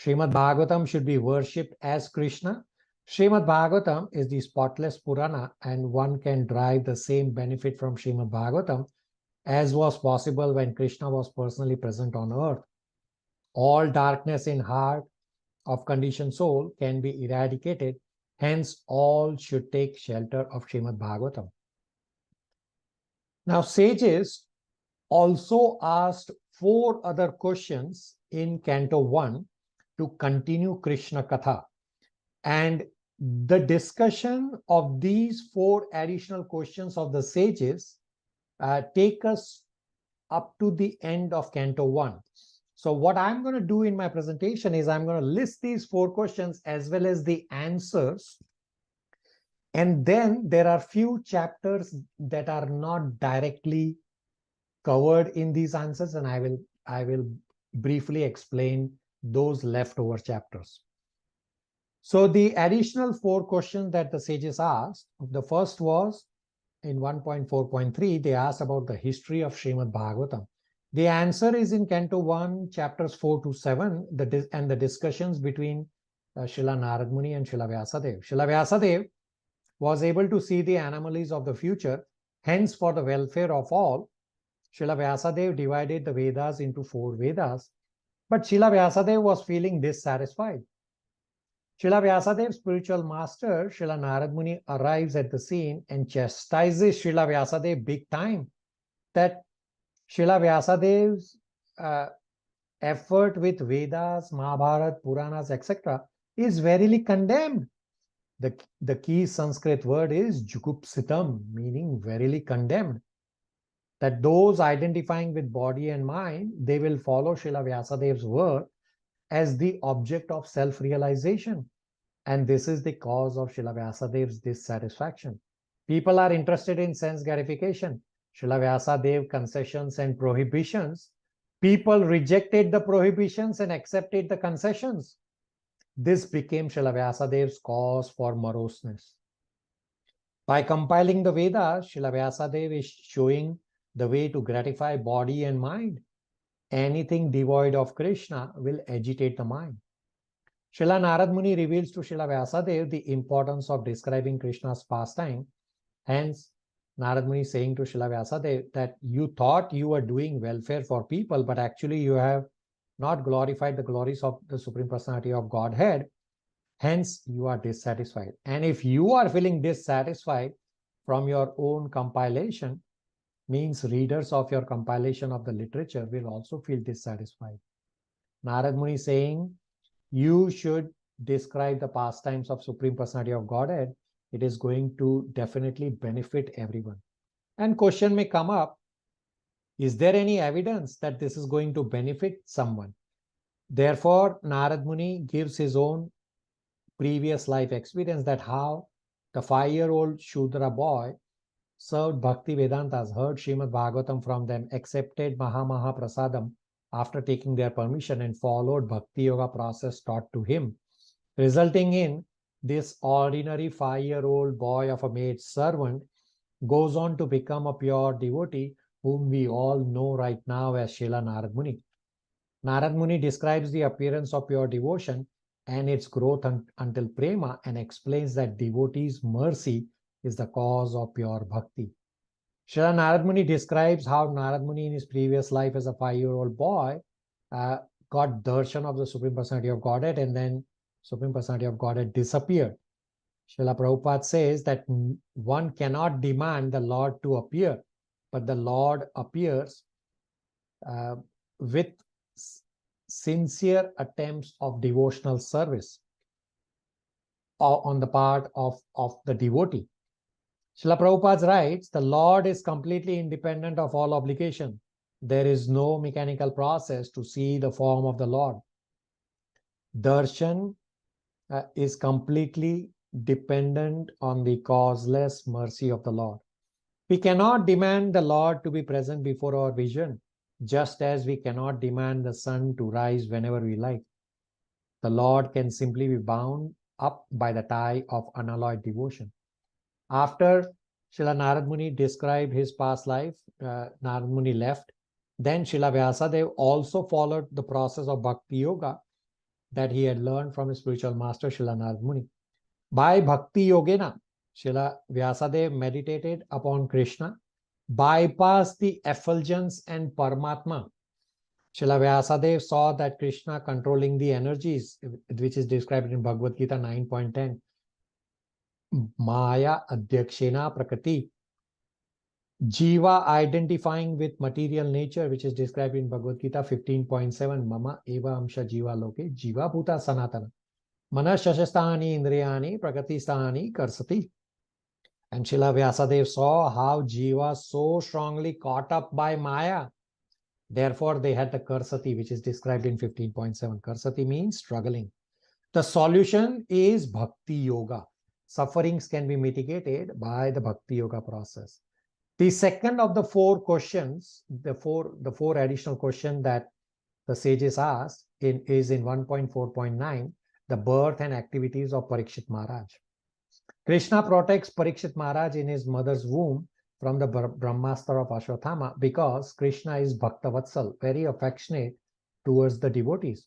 Srimad Bhagavatam should be worshipped as Krishna. Srimad Bhagavatam is the spotless Purana, and one can derive the same benefit from Srimad Bhagavatam as was possible when Krishna was personally present on earth. All darkness in heart of conditioned soul can be eradicated. Hence, all should take shelter of Srimad Bhagavatam. Now, sages also asked 4 other questions in Canto 1 to continue Krishna Katha. And the discussion of these 4 additional questions of the sages take us up to the end of Canto 1. So what I'm going to do in my presentation is I'm going to list these 4 questions as well as the answers. And then there are few chapters that are not directly covered in these answers, and I will briefly explain those leftover chapters. So the additional 4 questions that the sages asked, the first was in 1.4.3, they asked about the history of Srimad Bhagavatam. The answer is in Canto 1, chapters 4 to 7, and the discussions between Srila Narad Muni and Srila Vyasadeva. Srila Vyasadeva was able to see the anomalies of the future. Hence, for the welfare of all, Srila Vyasadeva divided the Vedas into 4 Vedas. But Srila Vyasadeva was feeling dissatisfied. Srila Vyasadeva's spiritual master, Srila Narad Muni, arrives at the scene and chastises Srila Vyasadeva big time that Srila Vyasadeva's effort with Vedas, Mahabharata, Puranas, etc. is verily condemned. The key Sanskrit word is jugupsitam, meaning verily condemned. That those identifying with body and mind, they will follow Srila Vyasadeva's word as the object of self-realization. And this is the cause of Srila Vyasadeva's dissatisfaction. People are interested in sense gratification. Srila Vyasadeva concessions and prohibitions. People rejected the prohibitions and accepted the concessions. This became Srila Vyasadeva's cause for moroseness. By compiling the Vedas, Srila Vyasadeva is showing the way to gratify body and mind. Anything devoid of Krishna will agitate the mind. Srila Narad Muni reveals to Srila Vyasadeva the importance of describing Krishna's pastime. Hence, Narad Muni is saying to Srila Vyasadeva that you thought you were doing welfare for people, but actually you have not glorified the glories of the Supreme Personality of Godhead. Hence, you are dissatisfied. And if you are feeling dissatisfied from your own compilation, means readers of your compilation of the literature will also feel dissatisfied. Narad Muni is saying, you should describe the pastimes of Supreme Personality of Godhead. It is going to definitely benefit everyone. And question may come up, is there any evidence that this is going to benefit someone? Therefore, Narad Muni gives his own previous life experience that how the 5-year-old Shudra boy served Bhakti Vedantas, heard Srimad Bhagavatam from them, accepted Maha Prasadam after taking their permission and followed Bhakti Yoga process taught to him, resulting in this ordinary 5-year-old boy of a maid servant goes on to become a pure devotee whom we all know right now as Srila Narad Muni. Narad Muni describes the appearance of pure devotion and its growth until prema and explains that devotee's mercy is the cause of pure bhakti. Srila Narad Muni describes how Narad Muni in his previous life as a 5-year-old boy got darshan of the Supreme Personality of Godhead, and then Supreme Personality of Godhead disappeared. Srila Prabhupada says that one cannot demand the Lord to appear, but the Lord appears with sincere attempts of devotional service on the part of the devotee. Srila Prabhupada writes, the Lord is completely independent of all obligation. There is no mechanical process to see the form of the Lord. Darshan is completely dependent on the causeless mercy of the Lord. We cannot demand the Lord to be present before our vision, just as we cannot demand the sun to rise whenever we like. The Lord can simply be bound up by the tie of unalloyed devotion. After Srila Narad Muni described his past life, Narad Muni left. Then Srila Vyasadeva also followed the process of Bhakti Yoga that he had learned from his spiritual master Srila Narad Muni. By Bhakti Yogena, Srila Vyasadeva meditated upon Krishna. bypass the effulgence and Paramatma. Srila Vyasadeva saw that Krishna controlling the energies, which is described in Bhagavad Gita 9.10. Maya Adhyakshena Prakriti. Jiva identifying with material nature, which is described in Bhagavad Gita 15.7. Mama eva amsha jiva loke jiva bhuta sanatana. Manashashastani indriyani prakrtistani karsati. And Srila Vyasadeva saw how Jiva so strongly caught up by Maya. Therefore, they had the Karsati, which is described in 15.7. Karsati means struggling. The solution is Bhakti Yoga. Sufferings can be mitigated by the Bhakti Yoga process. The second of the four questions, the four additional questions that the sages asked is in 1.4.9, the birth and activities of Parikshit Maharaj. Krishna protects Parikshit Maharaj in his mother's womb from the Brahmastra of Ashwatthama because Krishna is Bhaktavatsal, very affectionate towards the devotees.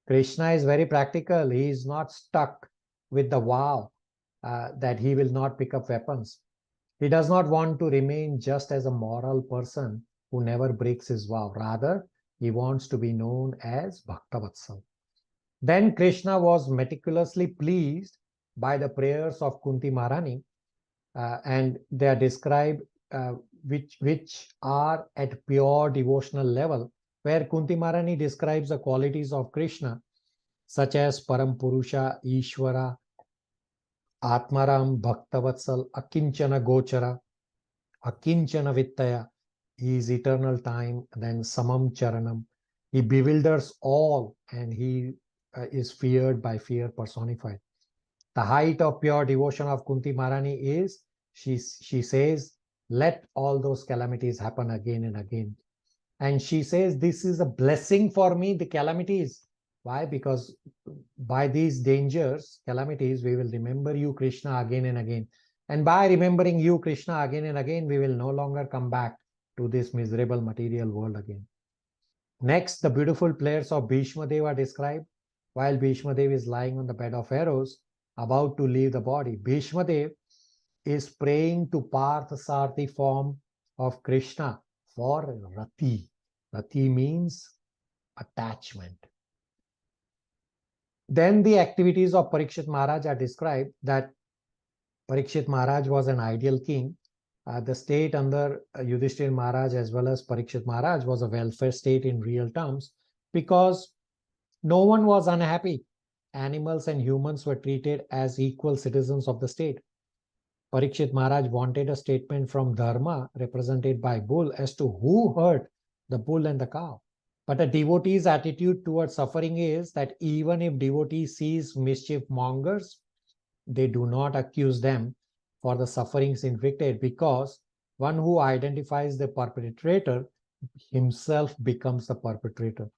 Krishna is very practical. He is not stuck with the vow that he will not pick up weapons. He does not want to remain just as a moral person who never breaks his vow. Rather, he wants to be known as Bhaktavatsal. Then Krishna was meticulously pleased by the prayers of Kunti Maharani, and they are described which are at pure devotional level, where Kunti Maharani describes the qualities of Krishna, such as Param Purusha, Ishvara, Atmaram, Bhaktavatsal, Akinchana Gochara, Akinchana Vittaya. He is eternal time, then Samam Charanam. He bewilders all, and he is feared by fear personified. The height of pure devotion of Kunti Maharani is, she says, let all those calamities happen again and again. And she says, this is a blessing for me, the calamities. Why? Because by these dangers, calamities, we will remember you, Krishna, again and again. And by remembering you, Krishna, again and again, we will no longer come back to this miserable material world again. Next, the beautiful prayers of Bhishma Deva are described. While Bhishma Deva is lying on the bed of arrows, about to leave the body, Bhishma Deva is praying to Parthasarthi form of Krishna for Rati. Rati means attachment. Then the activities of Parikshit Maharaj are described, that Parikshit Maharaj was an ideal king. The state under Yudhishthira Maharaj as well as Parikshit Maharaj was a welfare state in real terms, because no one was unhappy. Animals and humans were treated as equal citizens of the state. Parikshit Maharaj wanted a statement from Dharma, represented by bull, as to who hurt the bull and the cow. But a devotee's attitude towards suffering is that even if devotee sees mischief mongers, they do not accuse them for the sufferings inflicted, because one who identifies the perpetrator himself becomes the perpetrator.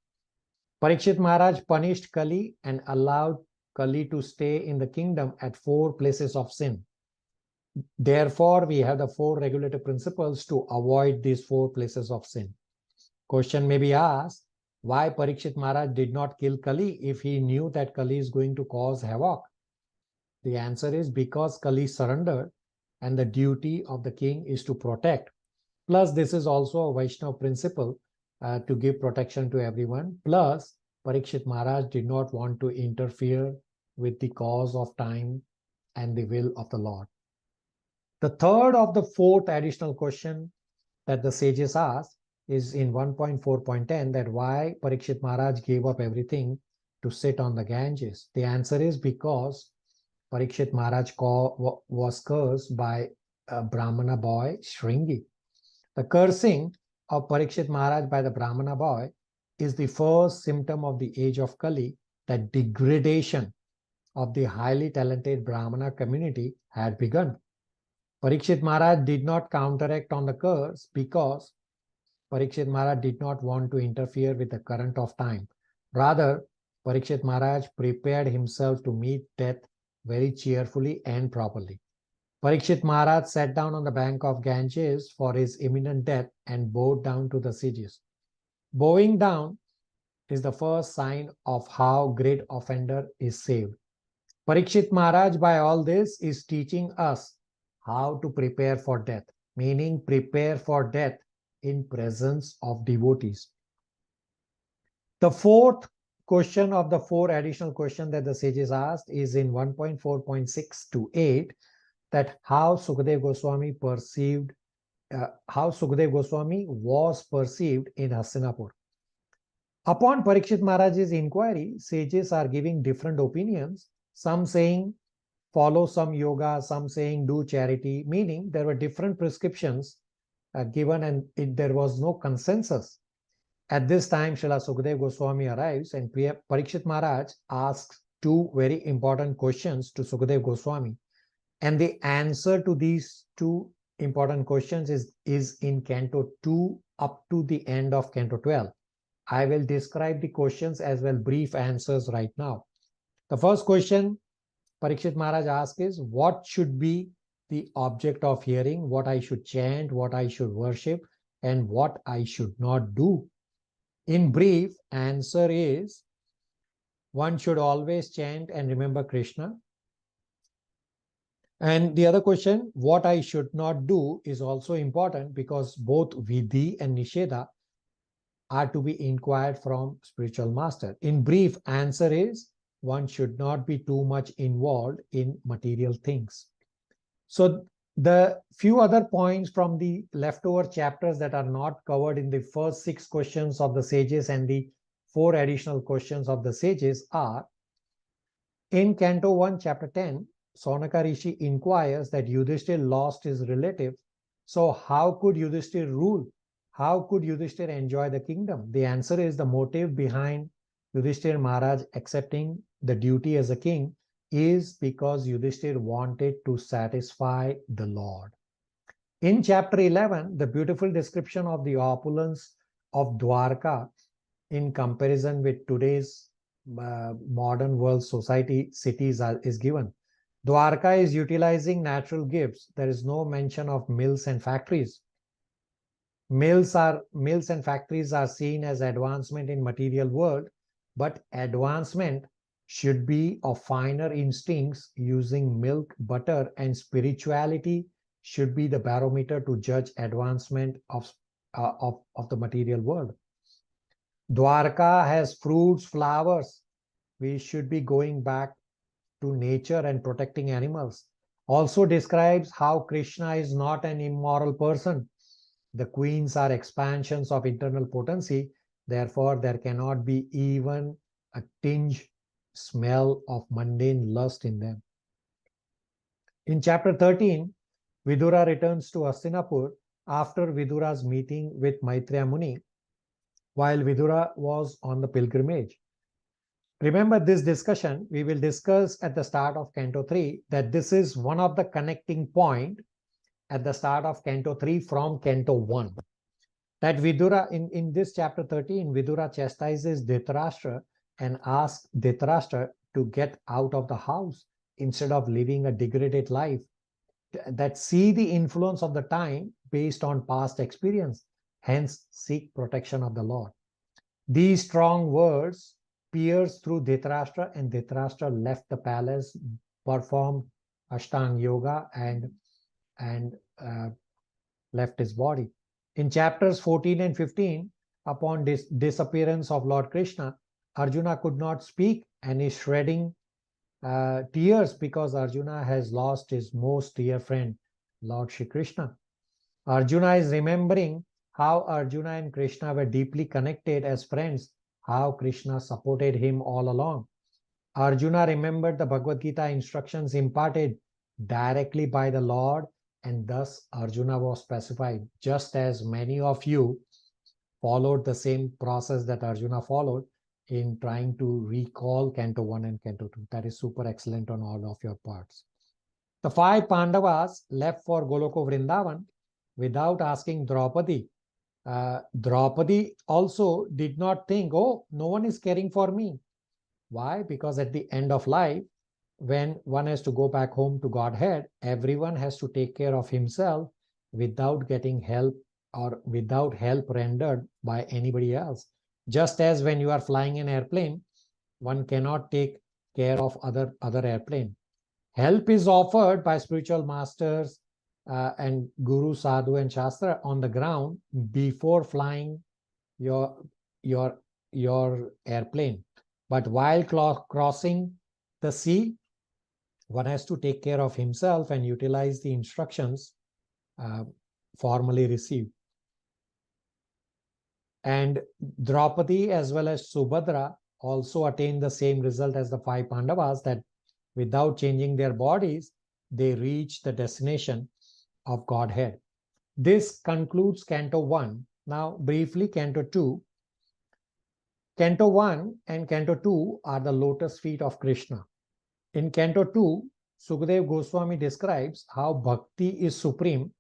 Parikshit Maharaj punished Kali and allowed Kali to stay in the kingdom at 4 places of sin. Therefore, we have the 4 regulative principles to avoid these 4 places of sin. Question may be asked, why Parikshit Maharaj did not kill Kali if he knew that Kali is going to cause havoc? The answer is because Kali surrendered, and the duty of the king is to protect. Plus, this is also a Vaishnava principle to give protection to everyone. Plus, Parikshit Maharaj did not want to interfere with the cause of time and the will of the Lord. The third of the 4th additional question that the sages asked is in 1.4.10, that why Parikshit Maharaj gave up everything to sit on the Ganges. The answer is because Parikshit Maharaj was cursed by a Brahmana boy, Shringi. The cursing of Parikshit Maharaj by the Brahmana boy is the first symptom of the age of Kali, that degradation of the highly talented Brahmana community had begun. Parikshit Maharaj did not counteract on the curse because Parikshit Maharaj did not want to interfere with the current of time. Rather, Parikshit Maharaj prepared himself to meet death very cheerfully and properly. Parikshit Maharaj sat down on the bank of Ganges for his imminent death and bowed down to the sages. Bowing down is the first sign of how great offender is saved. Parikshit Maharaj, by all this, is teaching us how to prepare for death. meaning prepare for death in presence of devotees. The fourth question of the 4 additional questions that the sages asked is in 1.4.6 to 8, that how Sukadeva Goswami was perceived in Hastinapur. Upon Parikshit Maharaj's inquiry, sages are giving different opinions, some saying follow some yoga, some saying do charity, meaning there were different prescriptions given and there was no consensus. At this time, Srila Sukadeva Goswami arrives and Parikshit Maharaj asks 2 very important questions to Sukadeva Goswami. And the answer to these 2 important questions is in Canto 2 up to the end of Canto 12. I will describe the questions as well brief answers right now. The first question Parikshit Maharaj asks is, what should be the object of hearing, what I should chant, what I should worship, and what I should not do? In brief, answer is, one should always chant and remember Krishna. And the other question, what I should not do, is also important because both Vidhi and Nisheda are to be inquired from spiritual master. In brief, answer is, one should not be too much involved in material things. So the few other points from the leftover chapters that are not covered in the first 6 questions of the sages and the 4 additional questions of the sages are, in Canto 1, Chapter 10, Saunaka Rishi inquires that Yudhishthir lost his relative. So how could Yudhishthir rule? How could Yudhishthir enjoy the kingdom? The answer is, the motive behind Yudhishthir Maharaj accepting the duty as a king is because Yudhishthir wanted to satisfy the Lord. In chapter 11, the beautiful description of the opulence of Dwarka in comparison with today's modern world society cities is given. Dwarka is utilizing natural gifts. There is no mention of mills and factories. Mills and factories are seen as advancement in material world, but advancement should be of finer instincts using milk, butter, and spirituality should be the barometer to judge advancement of the material world. Dwarka has fruits, flowers. We should be going back to nature and protecting animals. Also describes how Krishna is not an immoral person. The queens are expansions of internal potency. Therefore, there cannot be even a tinge smell of mundane lust in them. In chapter 13, Vidura returns to Hastinapur after Vidura's meeting with Maitreya Muni while Vidura was on the pilgrimage. Remember this discussion, we will discuss at the start of Canto 3 that this is one of the connecting point at the start of Canto 3 from Canto 1. That Vidura, in this chapter 13, Vidura chastises Dhritarashtra and asks Dhritarashtra to get out of the house instead of living a degraded life. That see the influence of the time based on past experience, hence seek protection of the Lord. These strong words pierced through Dhritarashtra, and Dhritarashtra left the palace, performed Ashtanga Yoga, and left his body. In chapters 14 and 15, upon disappearance of Lord Krishna, Arjuna could not speak and is shedding tears because Arjuna has lost his most dear friend, Lord Shri Krishna. Arjuna is remembering how Arjuna and Krishna were deeply connected as friends, how Krishna supported him all along. Arjuna remembered the Bhagavad Gita instructions imparted directly by the Lord, and thus Arjuna was pacified, just as many of you followed the same process that Arjuna followed in trying to recall Canto 1 and Canto 2. That is super excellent on all of your parts. The 5 Pandavas left for Goloka Vrindavan without asking Draupadi. Draupadi also did not think, oh, no one is caring for me. Why? Because at the end of life, when one has to go back home to Godhead, everyone has to take care of himself without getting help or without help rendered by anybody else. Just as when you are flying an airplane, one cannot take care of other airplane. Help is offered by spiritual masters and Guru, Sadhu, and Shastra on the ground before flying your airplane. But while crossing the sea, one has to take care of himself and utilize the instructions formally received. And Draupadi as well as Subhadra also attained the same result as the 5 Pandavas, that without changing their bodies, they reach the destination of Godhead. This concludes Canto 1. Now, briefly, Canto 2. Canto 1 and Canto 2 are the lotus feet of Krishna. In Canto 2, Sukadeva Goswami describes how bhakti is supreme,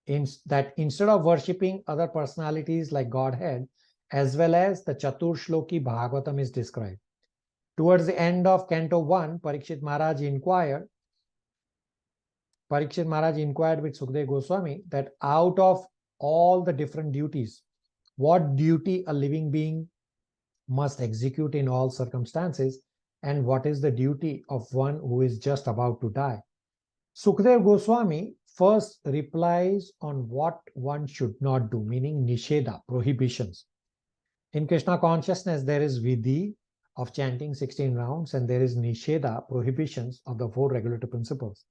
in that instead of worshipping other personalities like Godhead, as well as the Chatur Shloki Bhagavatam is described. Towards the end of Canto 1, Parikshit Maharaj inquired with Sukadeva Goswami that out of all the different duties, what duty a living being must execute in all circumstances, and what is the duty of one who is just about to die. Sukadeva Goswami first replies on what one should not do, meaning nisheda, prohibitions. In Krishna consciousness, there is vidhi of chanting 16 rounds, and there is nisheda, prohibitions of the 4 regulative principles.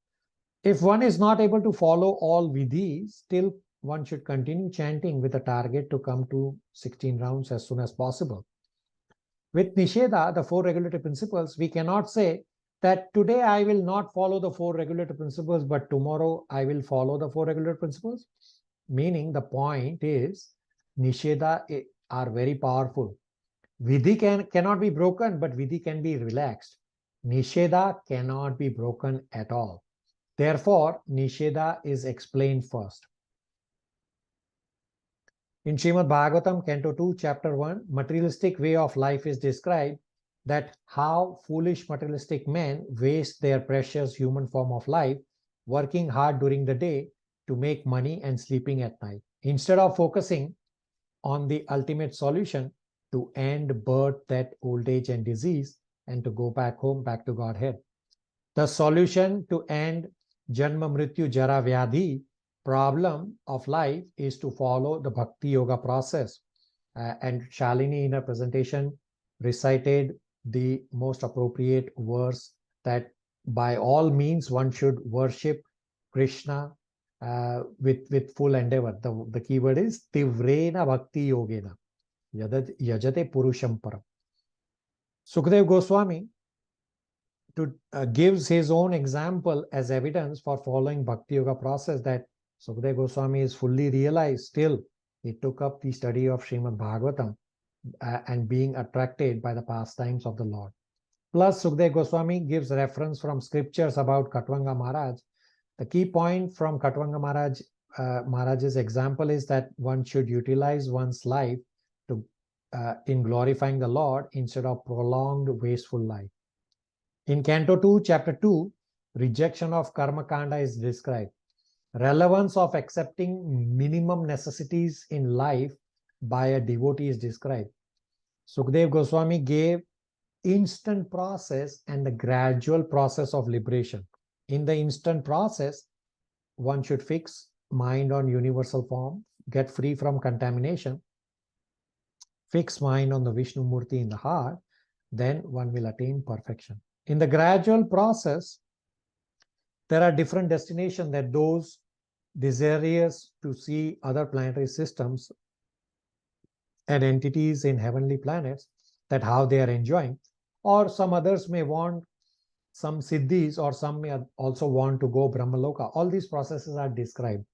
If one is not able to follow all vidhis, still one should continue chanting with a target to come to 16 rounds as soon as possible. With nisheda, the 4 regulative principles, we cannot say that today I will not follow the 4 regulative principles, but tomorrow I will follow the 4 regulative principles. Meaning the point is, nisheda are very powerful. Vidhi cannot be broken, but vidhi can be relaxed. Nisheda cannot be broken at all. Therefore, nisheda is explained first. In Srimad Bhagavatam, Canto 2, Chapter 1, materialistic way of life is described, that how foolish materialistic men waste their precious human form of life, working hard during the day to make money and sleeping at night, instead of focusing on the ultimate solution to end birth, death, old age, and disease, and to go back home, back to Godhead. The solution to end Janma, Mrityu, Jara, Vyadhi problem of life is to follow the Bhakti Yoga process. And Shalini in her presentation recited the most appropriate verse, that by all means one should worship Krishna with full endeavor. The key word is Tivrena Bhakti Yogena Yajate Purusham Param. Sukadeva Goswami gives his own example as evidence for following Bhakti Yoga process, that Sukadeva Goswami is fully realized. Still, he took up the study of Srimad Bhagavatam and being attracted by the pastimes of the Lord. Plus, Sukadeva Goswami gives reference from scriptures about Katvanga Maharaj. The key point from Katvanga Maharaj's example is that one should utilize one's life to in glorifying the Lord instead of prolonged wasteful life. In Canto 2, Chapter 2, rejection of Karma Kanda is described. Relevance of accepting minimum necessities in life by a devotee is described. Sukadeva Goswami gave instant process and the gradual process of liberation. In the instant process, one should fix mind on universal form, get free from contamination, fix mind on the Vishnu Murti in the heart, then one will attain perfection. In the gradual process, there are different destinations that those desirous to see other planetary systems and entities in heavenly planets, that how they are enjoying, or some others may want some siddhis, or some may also want to go Brahmaloka. All these processes are described.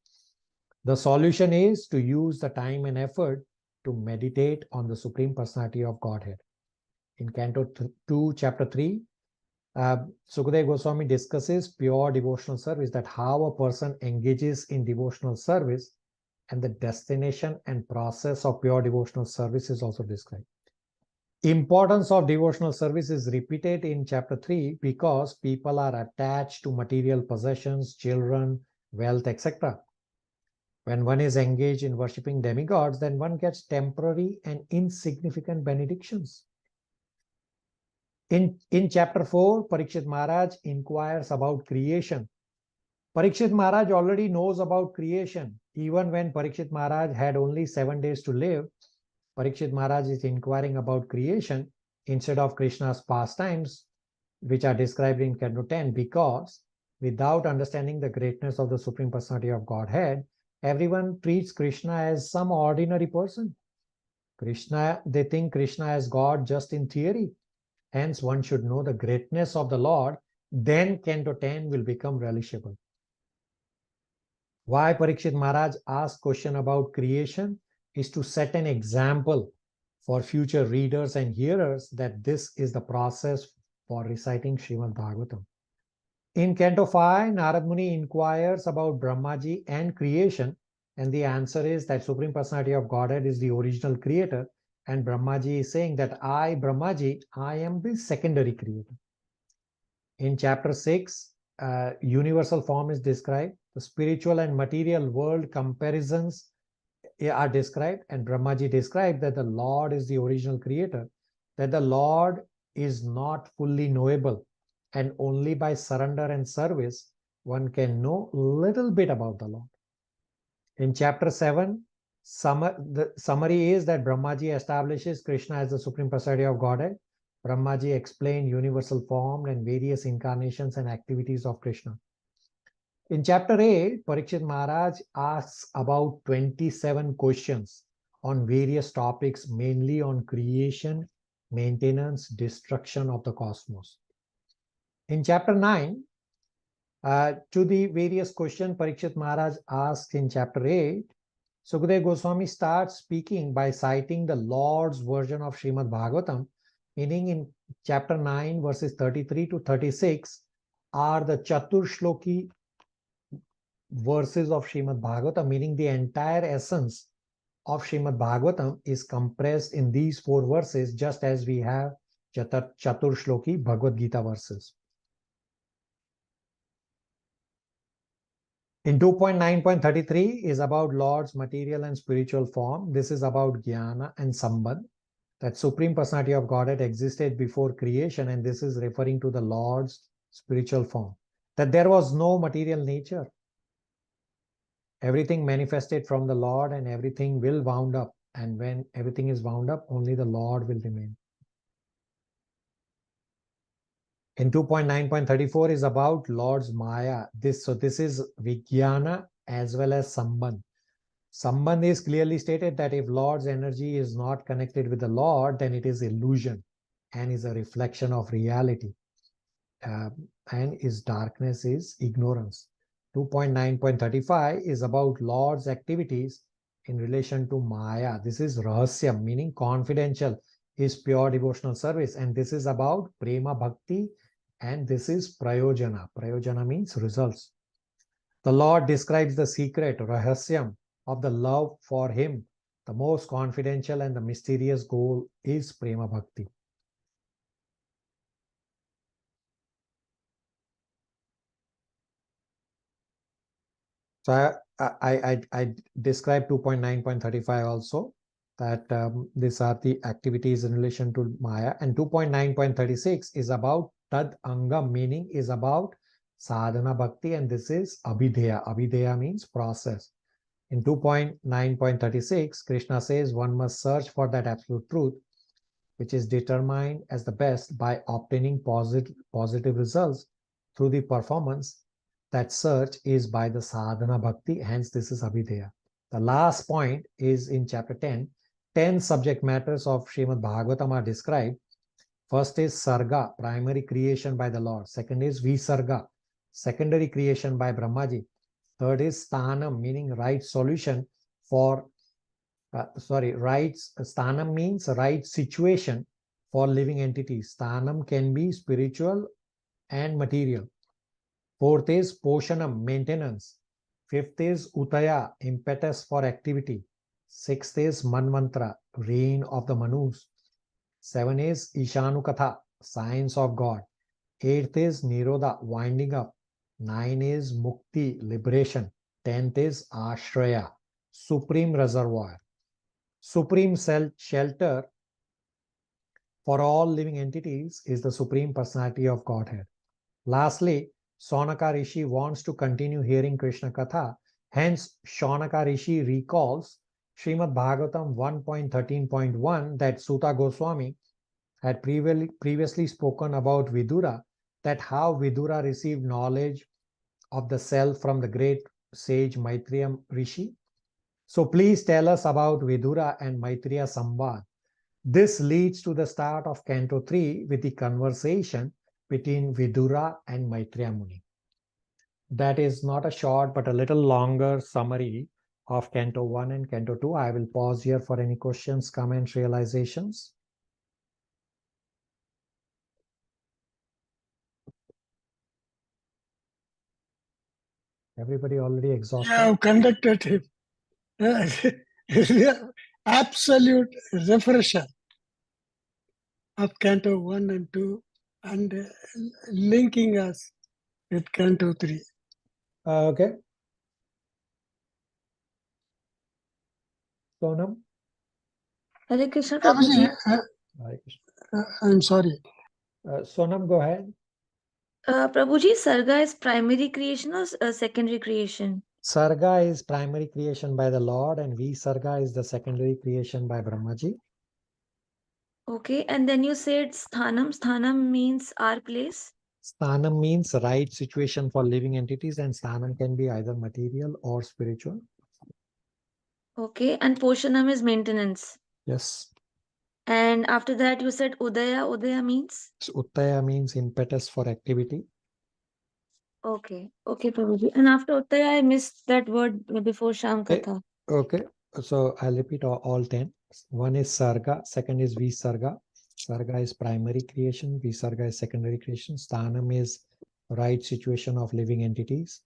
The solution is to use the time and effort to meditate on the Supreme Personality of Godhead. In Canto 2, Chapter 3, Sukadeva Goswami discusses pure devotional service, that how a person engages in devotional service, and the destination and process of pure devotional service is also described. Importance of devotional service is repeated in Chapter 3 because people are attached to material possessions, children, wealth, etc. When one is engaged in worshipping demigods, then one gets temporary and insignificant benedictions. In Chapter 4, Parikshit Maharaj inquires about creation. Parikshit Maharaj already knows about creation. Even when Parikshit Maharaj had only 7 days to live, Parikshit Maharaj is inquiring about creation instead of Krishna's pastimes, which are described in Canto 10, because without understanding the greatness of the Supreme Personality of Godhead, everyone treats Krishna as some ordinary person. They think Krishna as God just in theory. Hence, one should know the greatness of the Lord, then Canto 10 will become relishable. Why Parikshit Maharaj asked question about creation is to set an example for future readers and hearers that this is the process for reciting Srimad Bhagavatam. In Canto 5, Narad Muni inquires about Brahmaji and creation, and the answer is that Supreme Personality of Godhead is the original creator, and Brahmaji is saying that I, Brahmaji, I am the secondary creator. In chapter 6, universal form is described. The spiritual and material world comparisons are described, and Brahmaji described that the Lord is the original creator, that the Lord is not fully knowable, and only by surrender and service one can know a little bit about the Lord. In chapter 7, the summary is that Brahmaji establishes Krishna as the Supreme Personality of Godhead. Brahmaji explained universal form and various incarnations and activities of Krishna. In chapter 8, Parikshit Maharaj asks about 27 questions on various topics, mainly on creation, maintenance, destruction of the cosmos. In chapter 9, to the various questions Parikshit Maharaj asked in chapter 8, Sukadeva Goswami starts speaking by citing the Lord's version of Srimad Bhagavatam, meaning in chapter 9, verses 33 to 36 are the Chatur Shloki verses of Srimad Bhagavatam, meaning the entire essence of Srimad Bhagavatam is compressed in these 4 verses, just as we have Chatur Shloki Bhagavad Gita verses. In 2.9.33 is about Lord's material and spiritual form. This is about Jnana and Sambandh, that Supreme Personality of Godhead existed before creation, and this is referring to the Lord's spiritual form, that there was no material nature. Everything manifested from the Lord, and everything will wound up. And when everything is wound up, only the Lord will remain. In 2.9.34 is about Lord's Maya. This is Vijnana as well as Sambandh. Sambandh is clearly stated that if Lord's energy is not connected with the Lord, then it is illusion and is a reflection of reality. And his darkness is ignorance. 2.9.35 is about Lord's activities in relation to Maya. This is Rahasyam, meaning confidential, is pure devotional service. And this is about Prema Bhakti, and this is Prayojana. Prayojana means results. The Lord describes the secret, Rahasyam, of the love for him. The most confidential and the mysterious goal is Prema Bhakti. So I described 2.9.35 also, that these are the activities in relation to Maya. And 2.9.36 is about Tad Angam, meaning is about Sadhana Bhakti, and this is Abhideya. Abhideya means process. In 2.9.36, Krishna says one must search for that absolute truth, which is determined as the best by obtaining positive results through the performance. That search is by the sadhana bhakti, hence this is Abhideya. The last point is in chapter 10. 10 subject matters of Srimad Bhagavatam are described. First is Sarga, primary creation by the Lord. Second is Visarga, secondary creation by Brahmaji. Third is Sthanam, meaning right solution for, Sthanam means right situation for living entities. Sthanam can be spiritual and material. Fourth is Poshanam, maintenance. Fifth is Utaya, impetus for activity. Sixth is Manmantra, reign of the Manus. 7 is Ishanukatha, science of God. 8th is Nirodha, winding up. 9 is Mukti, liberation. 10th is Ashraya, supreme reservoir. Supreme shelter for all living entities is the Supreme Personality of Godhead. Lastly, Sonaka Rishi wants to continue hearing Krishna Katha. Hence, Sonaka Rishi recalls Srimad Bhagavatam 1.13.1 that Suta Goswami had previously spoken about Vidura, that how Vidura received knowledge of the self from the great sage Maitreya Rishi. So please tell us about Vidura and Maitreya Samvad. This leads to the start of Canto 3 with the conversation between Vidura and Maitreya Muni. That is not a short but a little longer summary of Canto 1 and Canto 2. I will pause here for any questions, comments, realizations. Everybody already exhausted? You have conducted him. Absolute refresher of Canto 1 and 2 and linking us with Canto 3. Okay. Sonam? Hare Krishna Prabhuji, Prabhuji. Hare Krishna. I'm sorry. Sonam, go ahead. Prabhuji, Sarga is primary creation or secondary creation? Sarga is primary creation by the Lord and Visarga is the secondary creation by Brahmaji. Okay, and then you said Sthanam. Sthanam means our place. Sthanam means right situation for living entities, and Sthanam can be either material or spiritual. Okay, and Poshanam is maintenance. Yes. And after that you said Udaya. Udaya means? So Uttaya means impetus for activity. Okay, okay Prabhuji. And after Uttaya I missed that word before Sham Katha. Okay. So I'll repeat all 10. One is Sarga, second is Visarga. Sarga is primary creation, Visarga is secondary creation. Sthanam is right situation of living entities.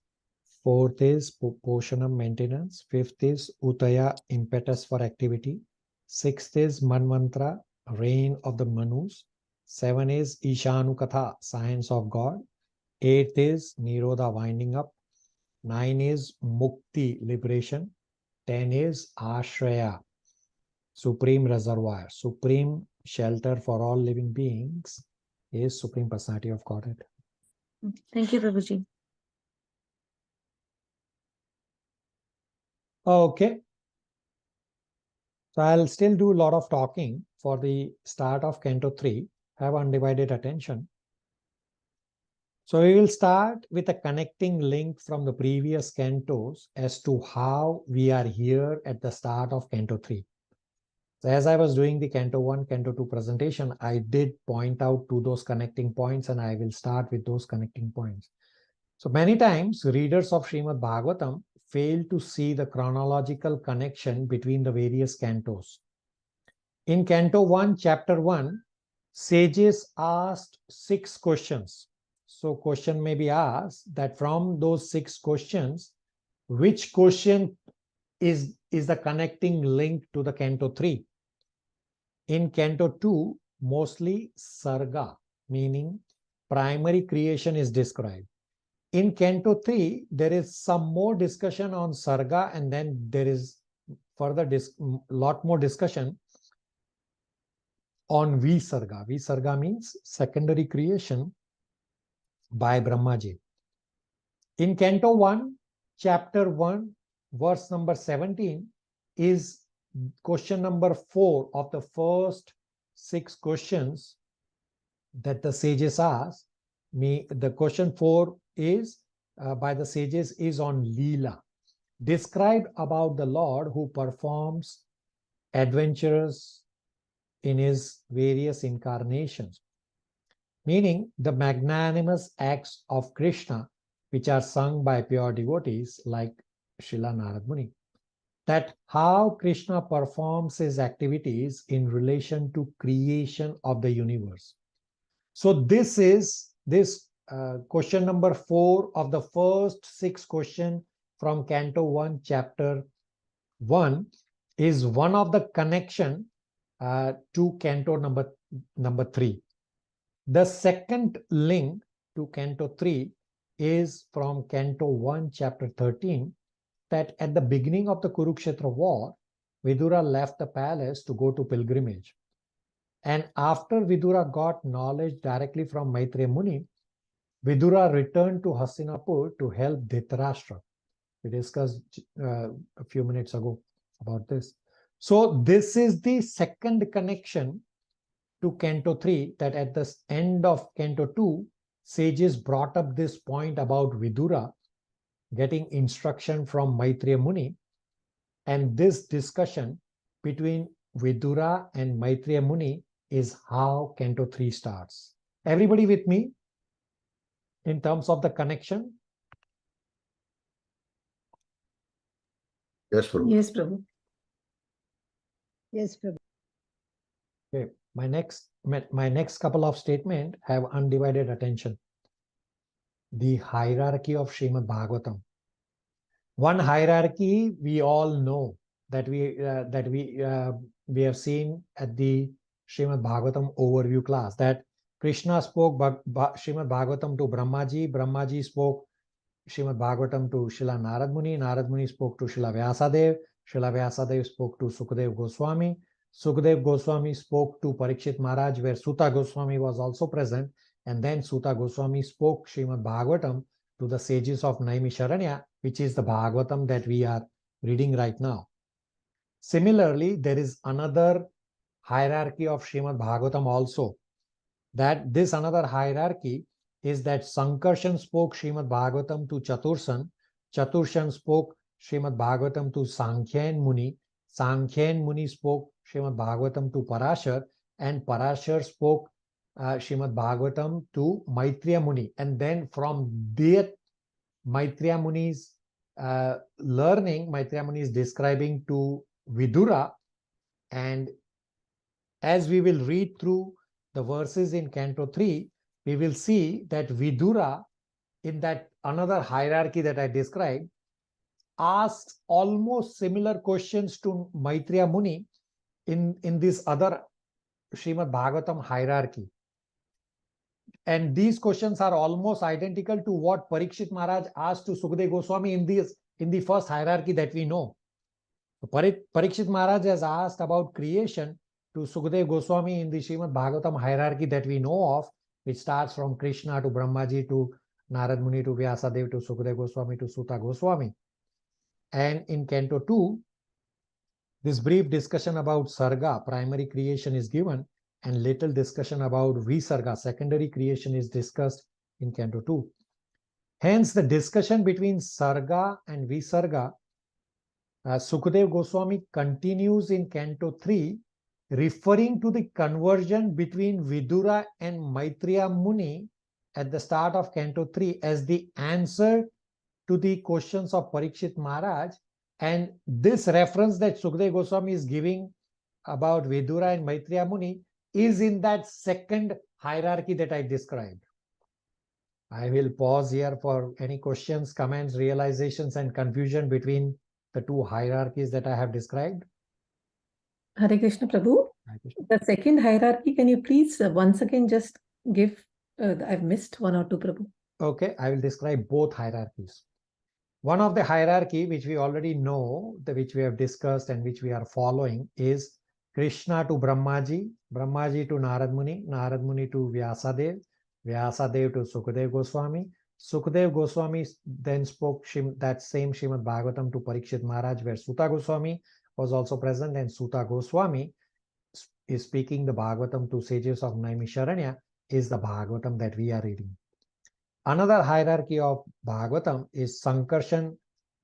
Fourth is Poshanam, maintenance. Fifth is Uttaya, impetus for activity. Sixth is Manmantra, reign of the Manus. 7 is Ishanukatha, science of God. 8th is Nirodha, winding up. 9 is Mukti, liberation. 10 is Ashraya, supreme reservoir, supreme shelter for all living beings is Supreme Personality of Godhead. Thank you Prabhuji. Okay. So I'll still do a lot of talking for the start of Canto 3. Have undivided attention. So we will start with a connecting link from the previous cantos as to how we are here at the start of Canto 3. So as I was doing the Canto 1, Canto 2 presentation, I did point out to those connecting points, and I will start with those connecting points. So many times readers of Srimad Bhagavatam fail to see the chronological connection between the various cantos. In Canto 1, Chapter 1, sages asked 6 questions. So question may be asked that from those 6 questions, which question is the connecting link to the Canto 3? In Canto 2, mostly Sarga, meaning primary creation is described. In Canto 3, there is some more discussion on Sarga, and then there is further lot more discussion on Visarga. Visarga means secondary creation by Brahmaji. In Canto 1, Chapter 1, verse number 17 is question number 4 of the first 6 questions that the sages asked. The question 4 is by the sages is on Leela. Describe about the Lord who performs adventures in his various incarnations. Meaning the magnanimous acts of Krishna, which are sung by pure devotees like Srila Narad Muni. That how Krishna performs his activities in relation to creation of the universe. So this is question number 4 of the first 6 questions from Canto 1, Chapter 1 is one of the connection to Canto number 3. The second link to Canto 3 is from Canto 1, Chapter 13, that at the beginning of the Kurukshetra war, Vidura left the palace to go to pilgrimage. And after Vidura got knowledge directly from Maitreya Muni, Vidura returned to Hastinapur to help Dhritarashtra. We discussed a few minutes ago about this. So this is the second connection to Canto 3, that at the end of Canto 2, sages brought up this point about Vidura getting instruction from Maitreya Muni. And this discussion between Vidura and Maitreya Muni is how Canto 3 starts. Everybody with me in terms of the connection? Yes, Prabhu. Yes, Prabhu. Yes, Prabhu. Okay. My next couple of statements have undivided attention. The hierarchy of Srimad Bhagavatam. One hierarchy we all know that we have seen at the Srimad Bhagavatam overview class, that Krishna spoke Srimad Bhagavatam to Brahmaji, Brahmaji spoke Srimad Bhagavatam to Srila Narad Muni, Narad Muni spoke to Srila Vyasadev, Srila Vyasadev spoke to Sukadev Goswami, Sukadev Goswami spoke to Parikshit Maharaj, where Suta Goswami was also present, and then Suta Goswami spoke Srimad Bhagavatam to the sages of Naimisharanya, which is the Bhagavatam that we are reading right now. Similarly, there is another hierarchy of Srimad Bhagavatam also, that this another hierarchy is that Sankarshan spoke Srimad Bhagavatam to Chatursan, Chatursan spoke Srimad Bhagavatam to Sankhyan Muni, Sankhyan Muni spoke Srimad Bhagavatam to Parashar, and Parashar spoke Srimad Bhagavatam to Maitreya Muni. And then from there, Maitreya Muni's learning, Maitreya Muni is describing to Vidura, and as we will read through the verses in Canto 3, we will see that Vidura, in that another hierarchy that I described, asks almost similar questions to Maitreya Muni in this other Srimad Bhagavatam hierarchy. And these questions are almost identical to what Parikshit Maharaj asked to Sukadeva Goswami in the first hierarchy that we know. Parikshit Maharaj has asked about creation to Sukadeva Goswami in the Srimad Bhagavatam hierarchy that we know of, which starts from Krishna to Brahmaji to Narad Muni to Vyasadev to Sukadeva Goswami to Suta Goswami. And in Canto 2, this brief discussion about Sarga, primary creation, is given, and little discussion about Visarga, secondary creation, is discussed in Canto 2. Hence, the discussion between Sarga and Visarga, Sukadeva Goswami continues in Canto 3, referring to the conversion between Vidura and Maitreya Muni at the start of Canto 3 as the answer to the questions of Parikshit Maharaj. And this reference that Sukadeva Goswami is giving about Vidura and Maitreya Muni is in that second hierarchy that I described. I will pause here for any questions, comments, realizations, and confusion between the two hierarchies that I have described. Hare Krishna Prabhu. Hare Krishna. The second hierarchy, can you please once again just give, I've missed one or two, Prabhu. Okay, I will describe both hierarchies. One of the hierarchy which we already know, which we have discussed and which we are following, is Krishna to Brahmaji, Brahmaji to Narad Muni, Narad Muni to Vyasadev, Vyasadev to Sukadeva Goswami. Sukadeva Goswami then spoke that same Srimad Bhagavatam to Parikshit Maharaj, where Suta Goswami was also present, and Suta Goswami is speaking the Bhagavatam to sages of Naimisharanya, is the Bhagavatam that we are reading. Another hierarchy of Bhagavatam is Sankarshan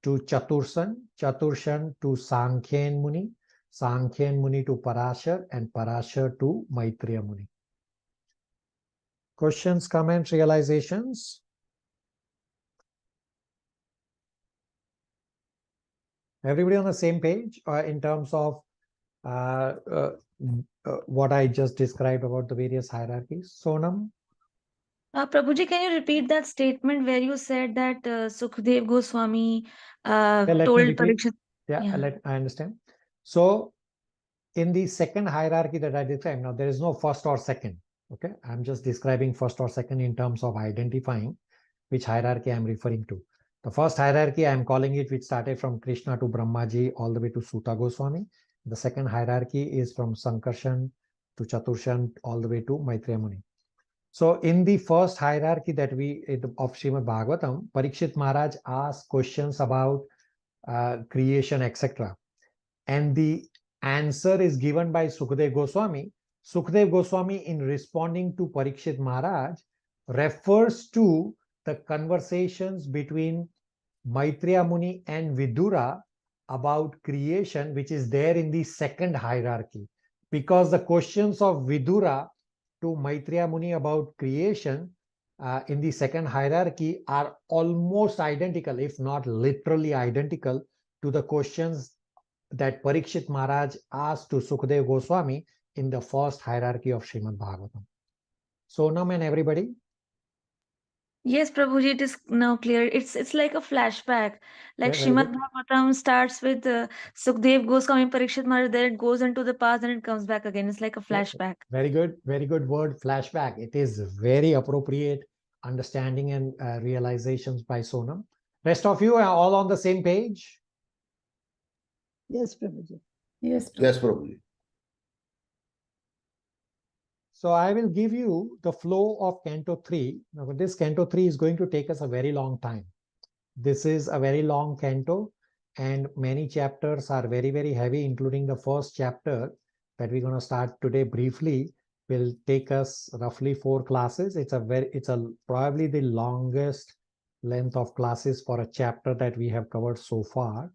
to Chatursan, Chatursan to Sankhyan Muni, Sankhyan Muni to Parashar, and Parashar to Maitreya Muni. Questions, comments, realizations? Everybody on the same page in terms of what I just described about the various hierarchies? Sonam? Prabhuji, can you repeat that statement where you said that Sukhdev Goswami Let me told repeat. Parikshit? Yeah, I understand. So in the second hierarchy that I described, now there is no first or second. Okay, I'm just describing first or second in terms of identifying which hierarchy I'm referring to. The first hierarchy, I'm calling it, which started from Krishna to Brahmaji all the way to Suta Goswami. The second hierarchy is from Sankarshan to Chaturshan all the way to Maitreya Muni. So in the first hierarchy that of Srimad Bhagavatam, Parikshit Maharaj asked questions about creation, etc. And the answer is given by Sukadeva Goswami. Sukadeva Goswami, in responding to Parikshit Maharaj, refers to the conversations between Maitreya Muni and Vidura about creation, which is there in the second hierarchy. Because the questions of Vidura to Maitreya Muni about creation in the second hierarchy are almost identical, if not literally identical, to the questions that Parikshit Maharaj asked to Sukadeva Goswami in the first hierarchy of Srimad Bhagavatam. Sonam and everybody? Yes, Prabhuji, it is now clear. It's like a flashback. Like Yeah, very Srimad good. Bhagavatam starts with Sukdev Goswami Parikshit Maharaj, then it goes into the past and it comes back again. It's like a flashback. Very good word, flashback. It is very appropriate understanding and realizations by Sonam. Rest of you are all on the same page? Yes, Prabhuji. Yes, Yes, Prabhuji. So I will give you the flow of Canto 3. Now, this Canto 3 is going to take us a very long time. This is a very long canto, and many chapters are very, very heavy, including the first chapter that we're going to start today briefly. Will take us roughly 4 classes. It's probably the longest length of classes for a chapter that we have covered so far.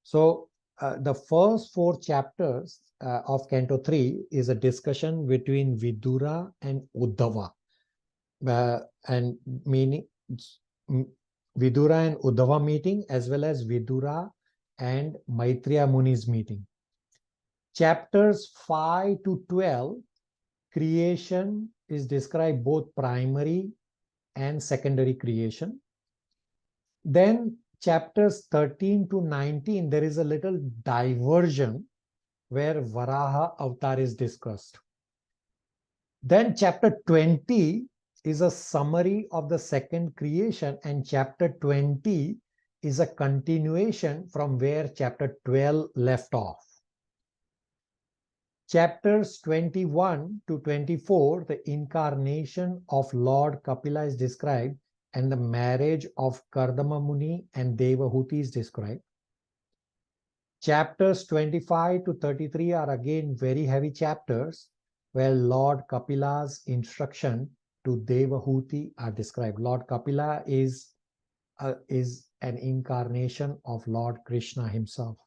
So the first 4 chapters of Canto 3 is a discussion between Vidura and Uddhava, and meaning Vidura and Uddhava meeting, as well as Vidura and Maitreya Muni's meeting. Chapters 5 to 12, creation is described, both primary and secondary creation. Then chapters 13 to 19, there is a little diversion where Varaha Avatar is discussed. Then chapter 20 is a summary of the second creation, and chapter 20 is a continuation from where chapter 12 left off. Chapters 21 to 24, the incarnation of Lord Kapila is described, and the marriage of Kardama Muni and Devahuti is described. Chapters 25 to 33 are again very heavy chapters, where Lord Kapila's instruction to Devahuti are described. Lord Kapila is an incarnation of Lord Krishna himself.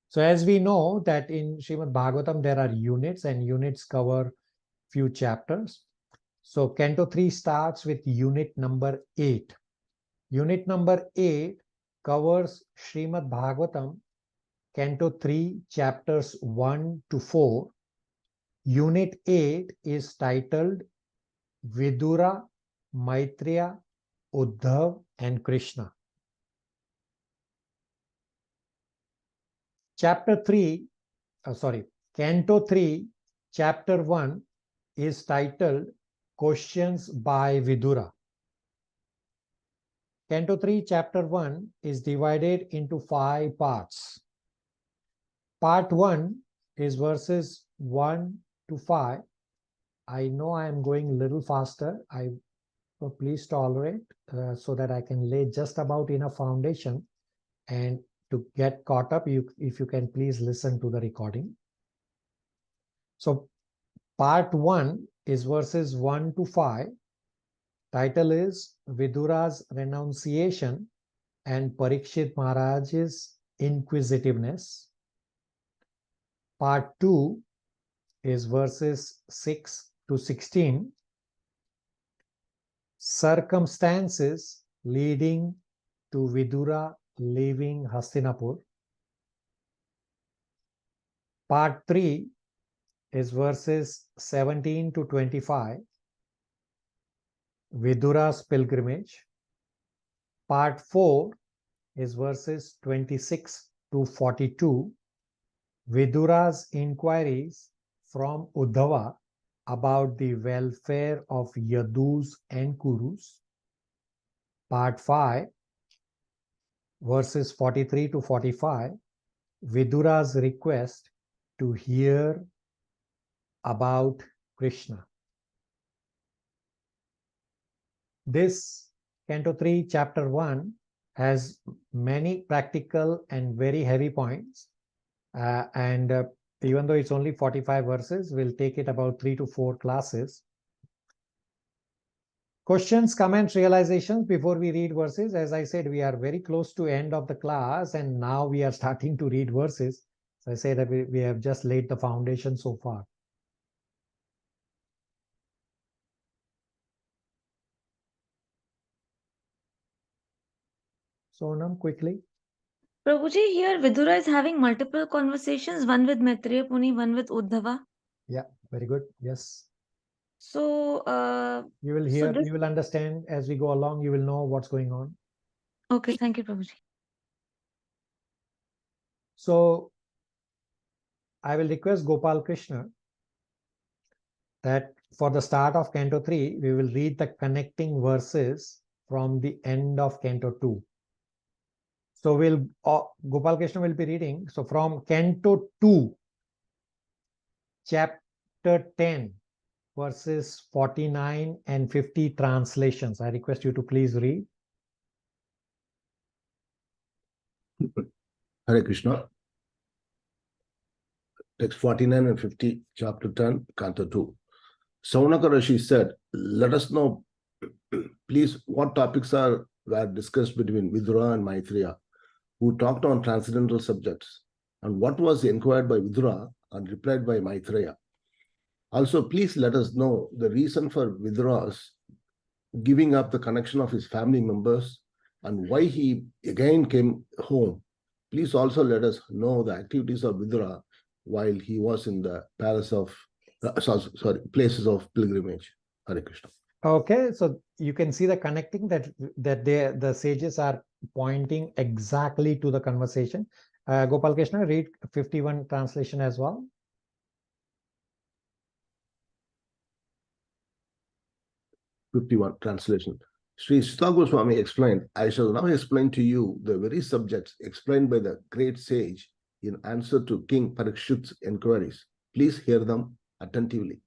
So as we know that in Srimad Bhagavatam there are units, and units cover few chapters. So Canto 3 starts with unit number 8. Unit number 8 covers Srimad Bhagavatam, Canto 3, chapters 1 to 4. Unit 8 is titled Vidura, Maitreya, Uddhav, and Krishna. Canto 3, chapter 1 is titled Questions by Vidura. Canto 3, chapter 1 is divided into 5 parts. Part 1 is verses 1 to 5. I know I am going a little faster. So please tolerate so that I can lay just about enough foundation, and to get caught up, if you can please listen to the recording. So part 1 is verses 1 to 5. Title is Vidura's renunciation and Parikshit Maharaj's inquisitiveness. Part 2 is verses 6 to 16. Circumstances leading to Vidura leaving Hastinapur. Part 3 is verses 17 to 25. Vidura's pilgrimage. Part 4 is verses 26 to 42. Vidura's inquiries from Uddhava about the welfare of Yadus and Kurus. Part 5, verses 43 to 45, Vidura's request to hear about Krishna. This Canto 3, Chapter 1 has many practical and very heavy points. Even though it's only 45 verses, we'll take it about 3 to 4 classes. Questions, comments, realizations before we read verses. As I said, we are very close to end of the class, and now we are starting to read verses. So I say that we have just laid the foundation so far. Sonam, quickly. Prabhuji, here Vidura is having multiple conversations, one with Maitreya Muni, one with Uddhava. Yeah, very good. Yes. So, You will hear, you will understand as we go along, you will know what's going on. Okay, thank you, Prabhuji. So I will request Gopal Krishna that for the start of Canto 3, we will read the connecting verses from the end of Canto 2. So Gopal Krishna will be reading. So from Canto 2, Chapter 10, verses 49 and 50 translations. I request you to please read. Hare Krishna. Text 49 and 50, chapter 10, Canto 2. Saunaka Rishi said, let us know, please, what topics were discussed between Vidura and Maitreya, who talked on transcendental subjects, and what was inquired by Vidura and replied by Maitreya. Also, please let us know the reason for Vidura's giving up the connection of his family members and why he again came home. Please also let us know the activities of Vidura while he was in the palace of, places of pilgrimage. Hare Krishna. Okay, so you can see the connecting that the sages are pointing exactly to the conversation. Gopal Krishna, read 51 translation as well. '51 translation. Sri Sita Goswami explained, I shall now explain to you the very subjects explained by the great sage in answer to King Parikshit's inquiries. Please hear them attentively.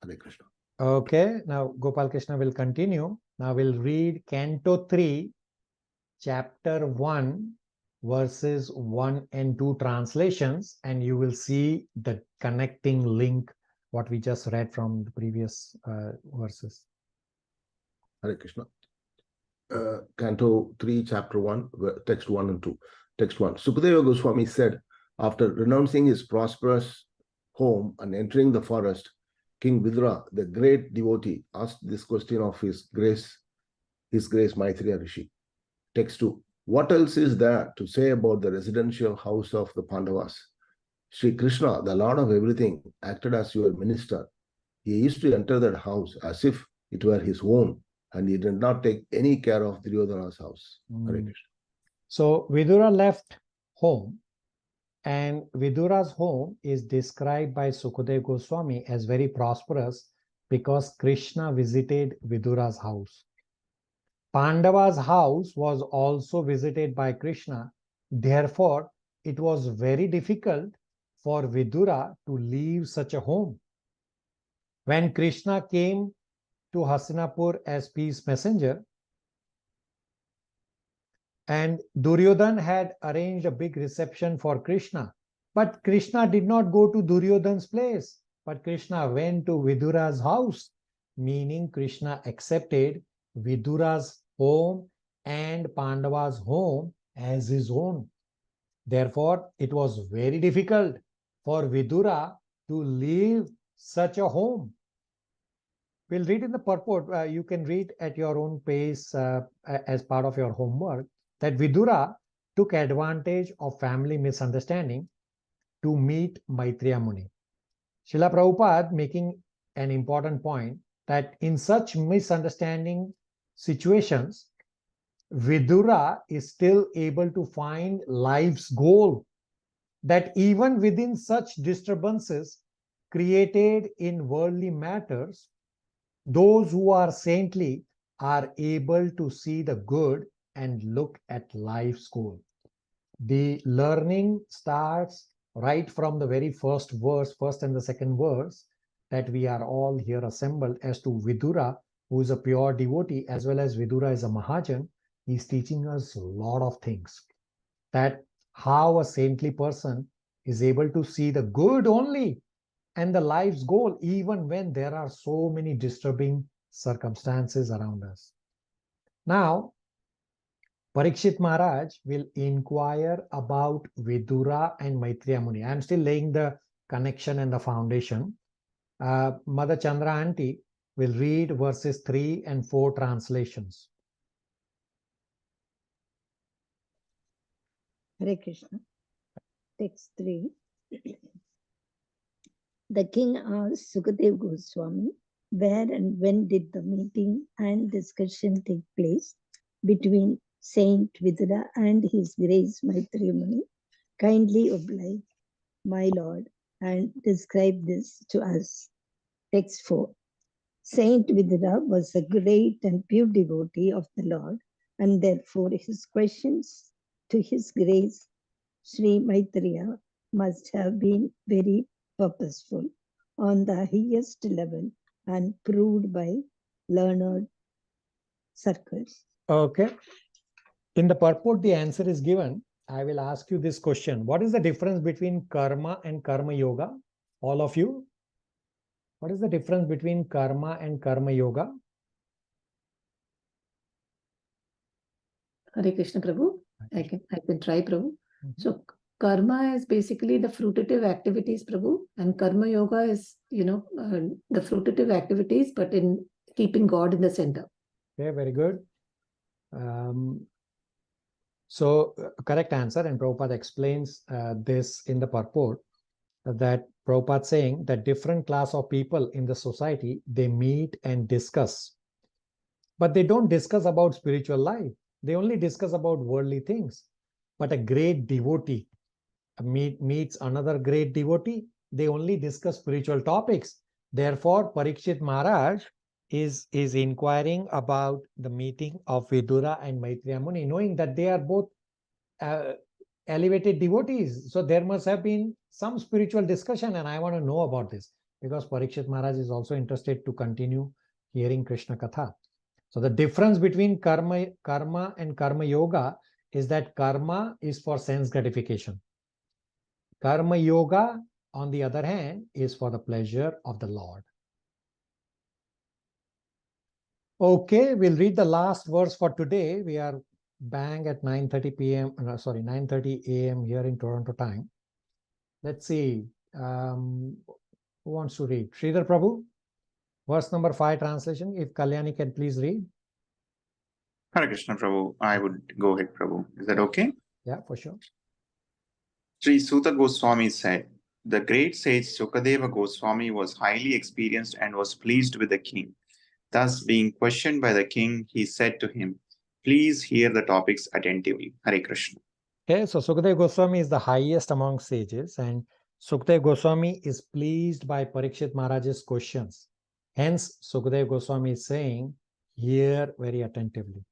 Hare Krishna. Okay, now Gopal Krishna will continue. Now we'll read Canto 3, Chapter 1, verses 1 and 2 translations, and you will see the connecting link, what we just read from the previous verses. Hare Krishna. Canto 3, Chapter 1, text 1 and 2. Text 1. Sukadeva Goswami said, after renouncing his prosperous home and entering the forest, King Vidura, the great devotee, asked this question of His Grace Maitreya Rishi. Text 2. What else is there to say about the residential house of the Pandavas? Sri Krishna, the Lord of everything, acted as your minister. He used to enter that house as if it were his own, and he did not take any care of Duryodhana's house. Hare Krishna. So Vidura left home, and Vidura's home is described by Sukadeva Goswami as very prosperous because Krishna visited Vidura's house. Pandava's house was also visited by Krishna. Therefore, it was very difficult for Vidura to leave such a home. When Krishna came to Hastinapur as peace messenger, and Duryodhan had arranged a big reception for Krishna. But Krishna did not go to Duryodhan's place, but Krishna went to Vidura's house, meaning Krishna accepted Vidura's home and Pandava's home as his own. Therefore, it was very difficult for Vidura to leave such a home. We'll read in the purport. You can read at your own pace as part of your homework, that Vidura took advantage of family misunderstanding to meet Maitreya Muni. Srila Prabhupada making an important point that in such misunderstanding situations, Vidura is still able to find life's goal, that even within such disturbances created in worldly matters, those who are saintly are able to see the good and look at life's goal. The learning starts right from the very first verse, first and the second verse, that we are all here assembled as to Vidura who is a pure devotee, as well as Vidura is a Mahajan, he's teaching us a lot of things. That how a saintly person is able to see the good only and the life's goal, even when there are so many disturbing circumstances around us. Now, Parikshit Maharaj will inquire about Vidura and Maitreya Muni. I am still laying the connection and the foundation. Mother Chandra Aunty will read verses 3 and 4 translations. Hare Krishna. Text 3. The king asked Sukadev Goswami, where and when did the meeting and discussion take place between Saint Vidura and His Grace Maitreya Muni? Kindly oblige, my lord, and describe this to us. Text 4. Saint Vidura was a great and pure devotee of the Lord, and therefore his questions to His Grace Sri Maitreya must have been very purposeful, on the highest level, and proved by learned circles. Okay. In the purport, the answer is given. I will ask you this question. What is the difference between karma and karma yoga? All of you? What is the difference between karma and karma yoga? Hare Krishna Prabhu. I can try, Prabhu. So karma is basically the fruitative activities, Prabhu, and karma yoga is, the fruitative activities, but in keeping God in the center. Okay, very good. So correct answer, and Prabhupada explains this in the purport, that Prabhupada saying that different class of people in the society, they meet and discuss, but they don't discuss about spiritual life. They only discuss about worldly things. But a great devotee meets another great devotee, they only discuss spiritual topics. Therefore, Parikshit Maharaj is inquiring about the meeting of Vidura and Maitreya Muni, knowing that they are both elevated devotees. So there must have been some spiritual discussion, and I want to know about this, because Parikshit Maharaj is also interested to continue hearing Krishna Katha. So the difference between karma and karma yoga is that karma is for sense gratification. Karma yoga, on the other hand, is for the pleasure of the Lord. Okay, we'll read the last verse for today. We are bang at 9:30 p.m. 9:30 a.m. here in Toronto time. Let's see. Who wants to read? Sridhar Prabhu, verse number 5 translation. If Kalyani can please read. Hare Krishna Prabhu, I would go ahead, Prabhu. Is that okay? Yeah, for sure. Sri Suta Goswami said, the great sage Sukadeva Goswami was highly experienced and was pleased with the king. Thus, being questioned by the king, he said to him, please hear the topics attentively. Hare Krishna. Okay, so Sukadeva Goswami is the highest among sages, and Sukadeva Goswami is pleased by Parikshit Maharaj's questions. Hence, Sukadeva Goswami is saying, hear very attentively.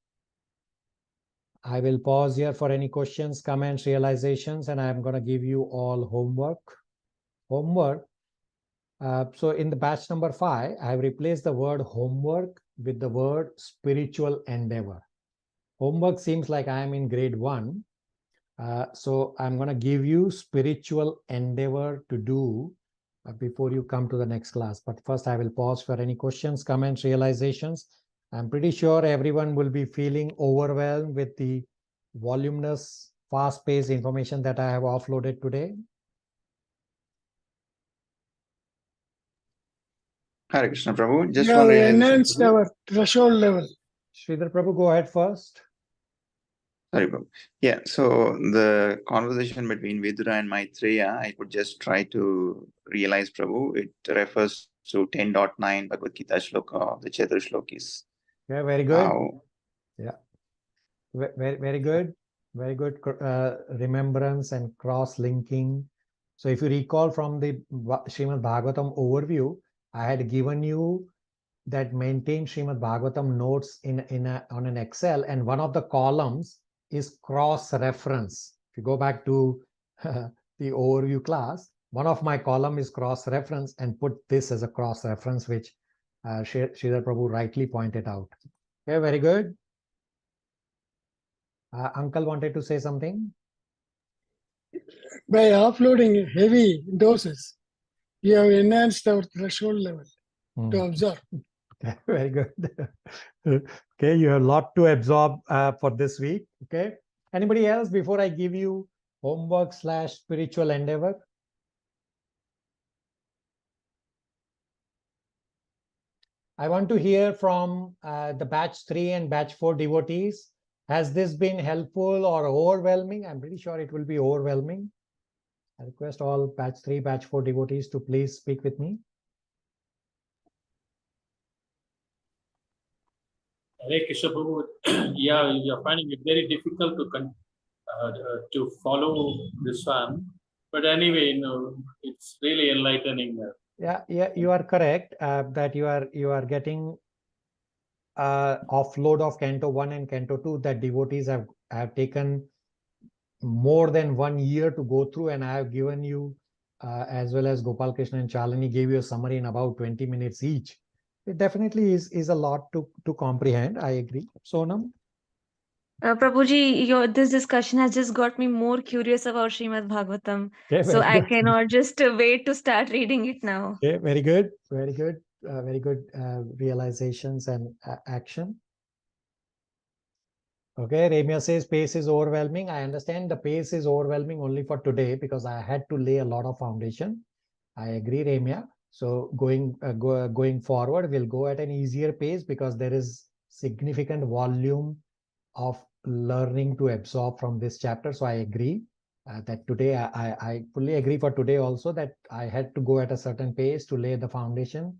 I will pause here for any questions, comments, realizations, and I'm going to give you all homework. So in the batch number 5, I have replaced the word homework with the word spiritual endeavor. Homework seems like I am in grade 1. So I'm going to give you spiritual endeavor to do before you come to the next class. But first I will pause for any questions, comments, realizations. I'm pretty sure everyone will be feeling overwhelmed with the voluminous, fast-paced information that I have offloaded today. Hare Krishna Prabhu. Just We one have realization. enhanced our threshold level. Sridhar Prabhu, go ahead first. Sorry, Prabhu. Yeah, so the conversation between Vidura and Maitreya, I could just try to realize, Prabhu. It refers to 10.9 Bhagavad Gita shloka of the Chatur Shlokis. Yeah, very good. How Yeah, very good. Very good remembrance and cross-linking. So if you recall from the Srimad Bhagavatam overview, I had given you that maintain Srimad Bhagavatam notes on an Excel, and one of the columns is cross-reference. If you go back to the overview class, one of my column is cross-reference, and put this as a cross-reference, which Sridhar Prabhu rightly pointed out. Okay, very good. Uncle wanted to say something. By offloading heavy doses, you have enhanced our threshold level to observe. Okay, very good. Okay, you have a lot to absorb for this week. Okay, anybody else before I give you homework / spiritual endeavor? I want to hear from the batch 3 and batch 4 devotees. Has this been helpful or overwhelming? I'm pretty sure it will be overwhelming. I request all batch 3, batch 4 devotees to please speak with me. Hare Krishna Prabhu, yeah, you're finding it very difficult to follow this one. But anyway, it's really enlightening. Yeah, you are correct that you are getting offload of Canto 1 and Canto 2 that devotees have taken more than 1 year to go through, and I have given you as well as Gopal Krishna and Chalini gave you a summary in about 20 minutes each. It definitely is a lot to comprehend. I agree. Sonam? Prabhuji, this discussion has just got me more curious about Srimad Bhagavatam. Okay, So I good. cannot just wait to start reading it now. Okay, very good. Very good. Very good realizations and action. Okay, Ramya says pace is overwhelming. I understand the pace is overwhelming only for today because I had to lay a lot of foundation. I agree, Ramya. So going forward, we'll go at an easier pace because there is significant volume of learning to absorb from this chapter. So I agree that today, I fully agree for today also that I had to go at a certain pace to lay the foundation.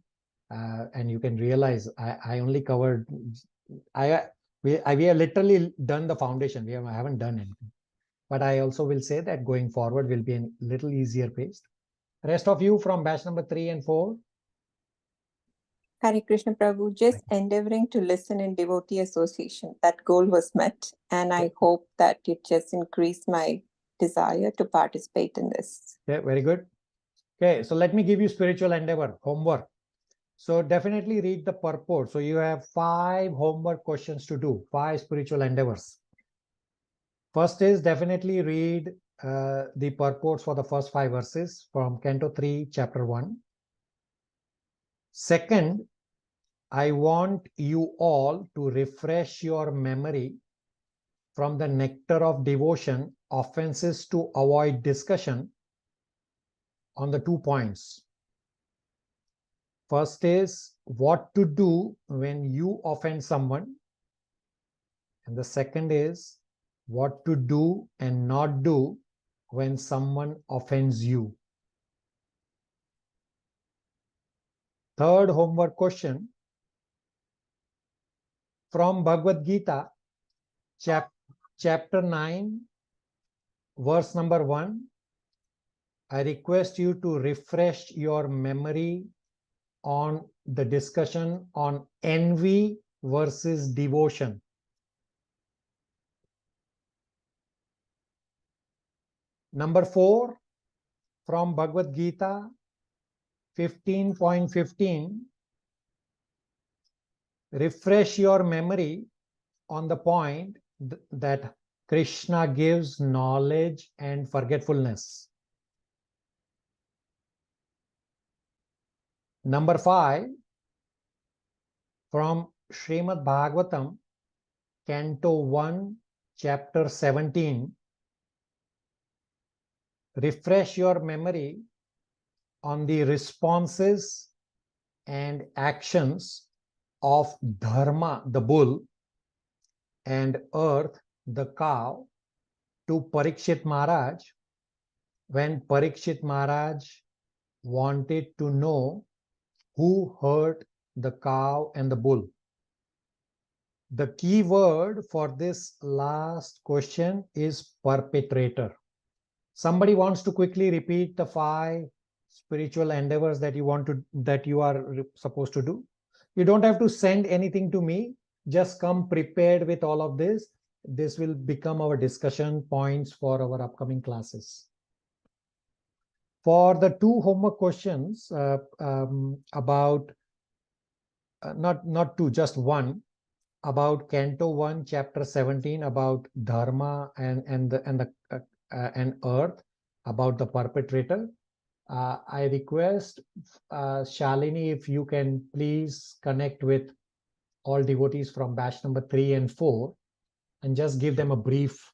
And you can realize I only covered, we have literally done the foundation. I haven't done anything. But I also will say that going forward will be a little easier paced. Rest of you from batch number 3 and 4. Hare Krishna Prabhu, just endeavoring to listen in devotee association. That goal was met, and I hope that it just increased my desire to participate in this. Okay, very good. Okay, so let me give you spiritual endeavor, homework. So definitely read the purport. So you have 5 homework questions to do, 5 spiritual endeavors. First is definitely read the purports for the first 5 verses from Canto 3, Chapter 1. Second, I want you all to refresh your memory from the nectar of devotion, offenses to avoid discussion on the 2 points. First is what to do when you offend someone. And the second is what to do and not do when someone offends you. Third homework question from Bhagavad Gita, chapter 9, verse number 1. I request you to refresh your memory on the discussion on envy versus devotion. Number 4, from Bhagavad Gita 15.15, refresh your memory on the point that Krishna gives knowledge and forgetfulness. Number 5, from Srimad Bhagavatam, Canto 1, Chapter 17, refresh your memory on the responses and actions of Dharma, the bull, and Earth, the cow, to Parikshit Maharaj when Parikshit Maharaj wanted to know who hurt the cow and the bull. The key word for this last question is perpetrator. Somebody wants to quickly repeat the 5 spiritual endeavors that you are supposed to do. You don't have to send anything to me. Just come prepared with all of this. This will become our discussion points for our upcoming classes. For the 2 homework questions about not two, just one, about Canto 1, Chapter 17, about Dharma and Earth, about the perpetrator. I request Shalini, if you can please connect with all devotees from batch number 3 and 4 and just give them a brief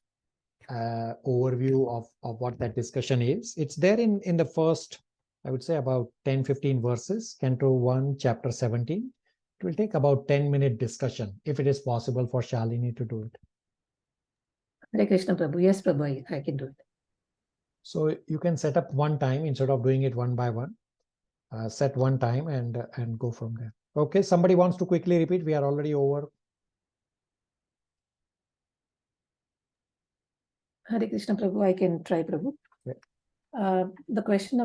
overview of what that discussion is. It's there in the first, I would say, about 10-15 verses, Canto 1, Chapter 17. It will take about 10-minute discussion, if it is possible for Shalini to do it. Hare Krishna Prabhu. Yes, Prabhu, I can do it. So you can set up one time instead of doing it one by one. Set one time and go from there. Okay, somebody wants to quickly repeat. We are already over. Hare Krishna Prabhu, I can try, Prabhu. Yeah. The question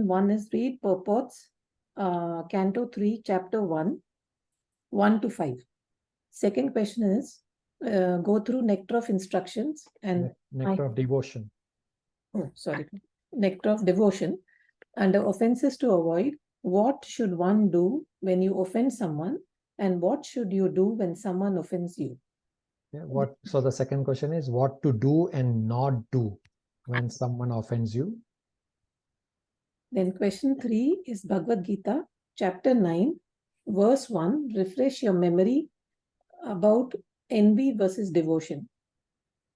1 is read purports, Canto 3, Chapter 1, 1 to 5. Second question is go through Nectar of Instructions and Nectar of Devotion. Oh, sorry. Nectar of Devotion. Under offenses to avoid, what should one do when you offend someone, and what should you do when someone offends you? Yeah, so the second question is what to do and not do when someone offends you. Then question 3 is Bhagavad Gita, Chapter 9, verse 1. Refresh your memory about envy versus devotion.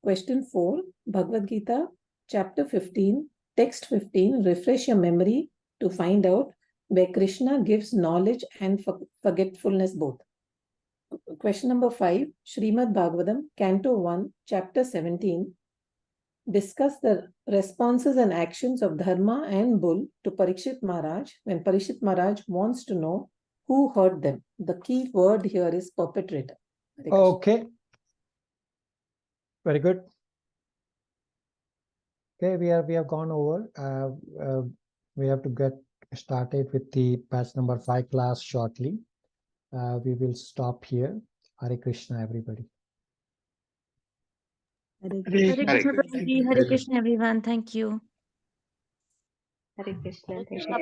Question 4, Bhagavad Gita, Chapter 15, Text 15. Refresh your memory to find out where Krishna gives knowledge and forgetfulness both. Question number 5, Srimad Bhagavatam, Canto 1, Chapter 17. Discuss the responses and actions of Dharma and Bull to Parikshit Maharaj when Parikshit Maharaj wants to know who hurt them. The key word here is perpetrator. Okay. Very good. Okay, we have gone over. We have to get started with the batch number 5 class shortly. We will stop here. Hare Krishna, everybody. Hare Hare Krishna. Krishna Prabhuji, Hare Krishna everyone. Thank you. Hare Krishna. Hare Thank you. Krishna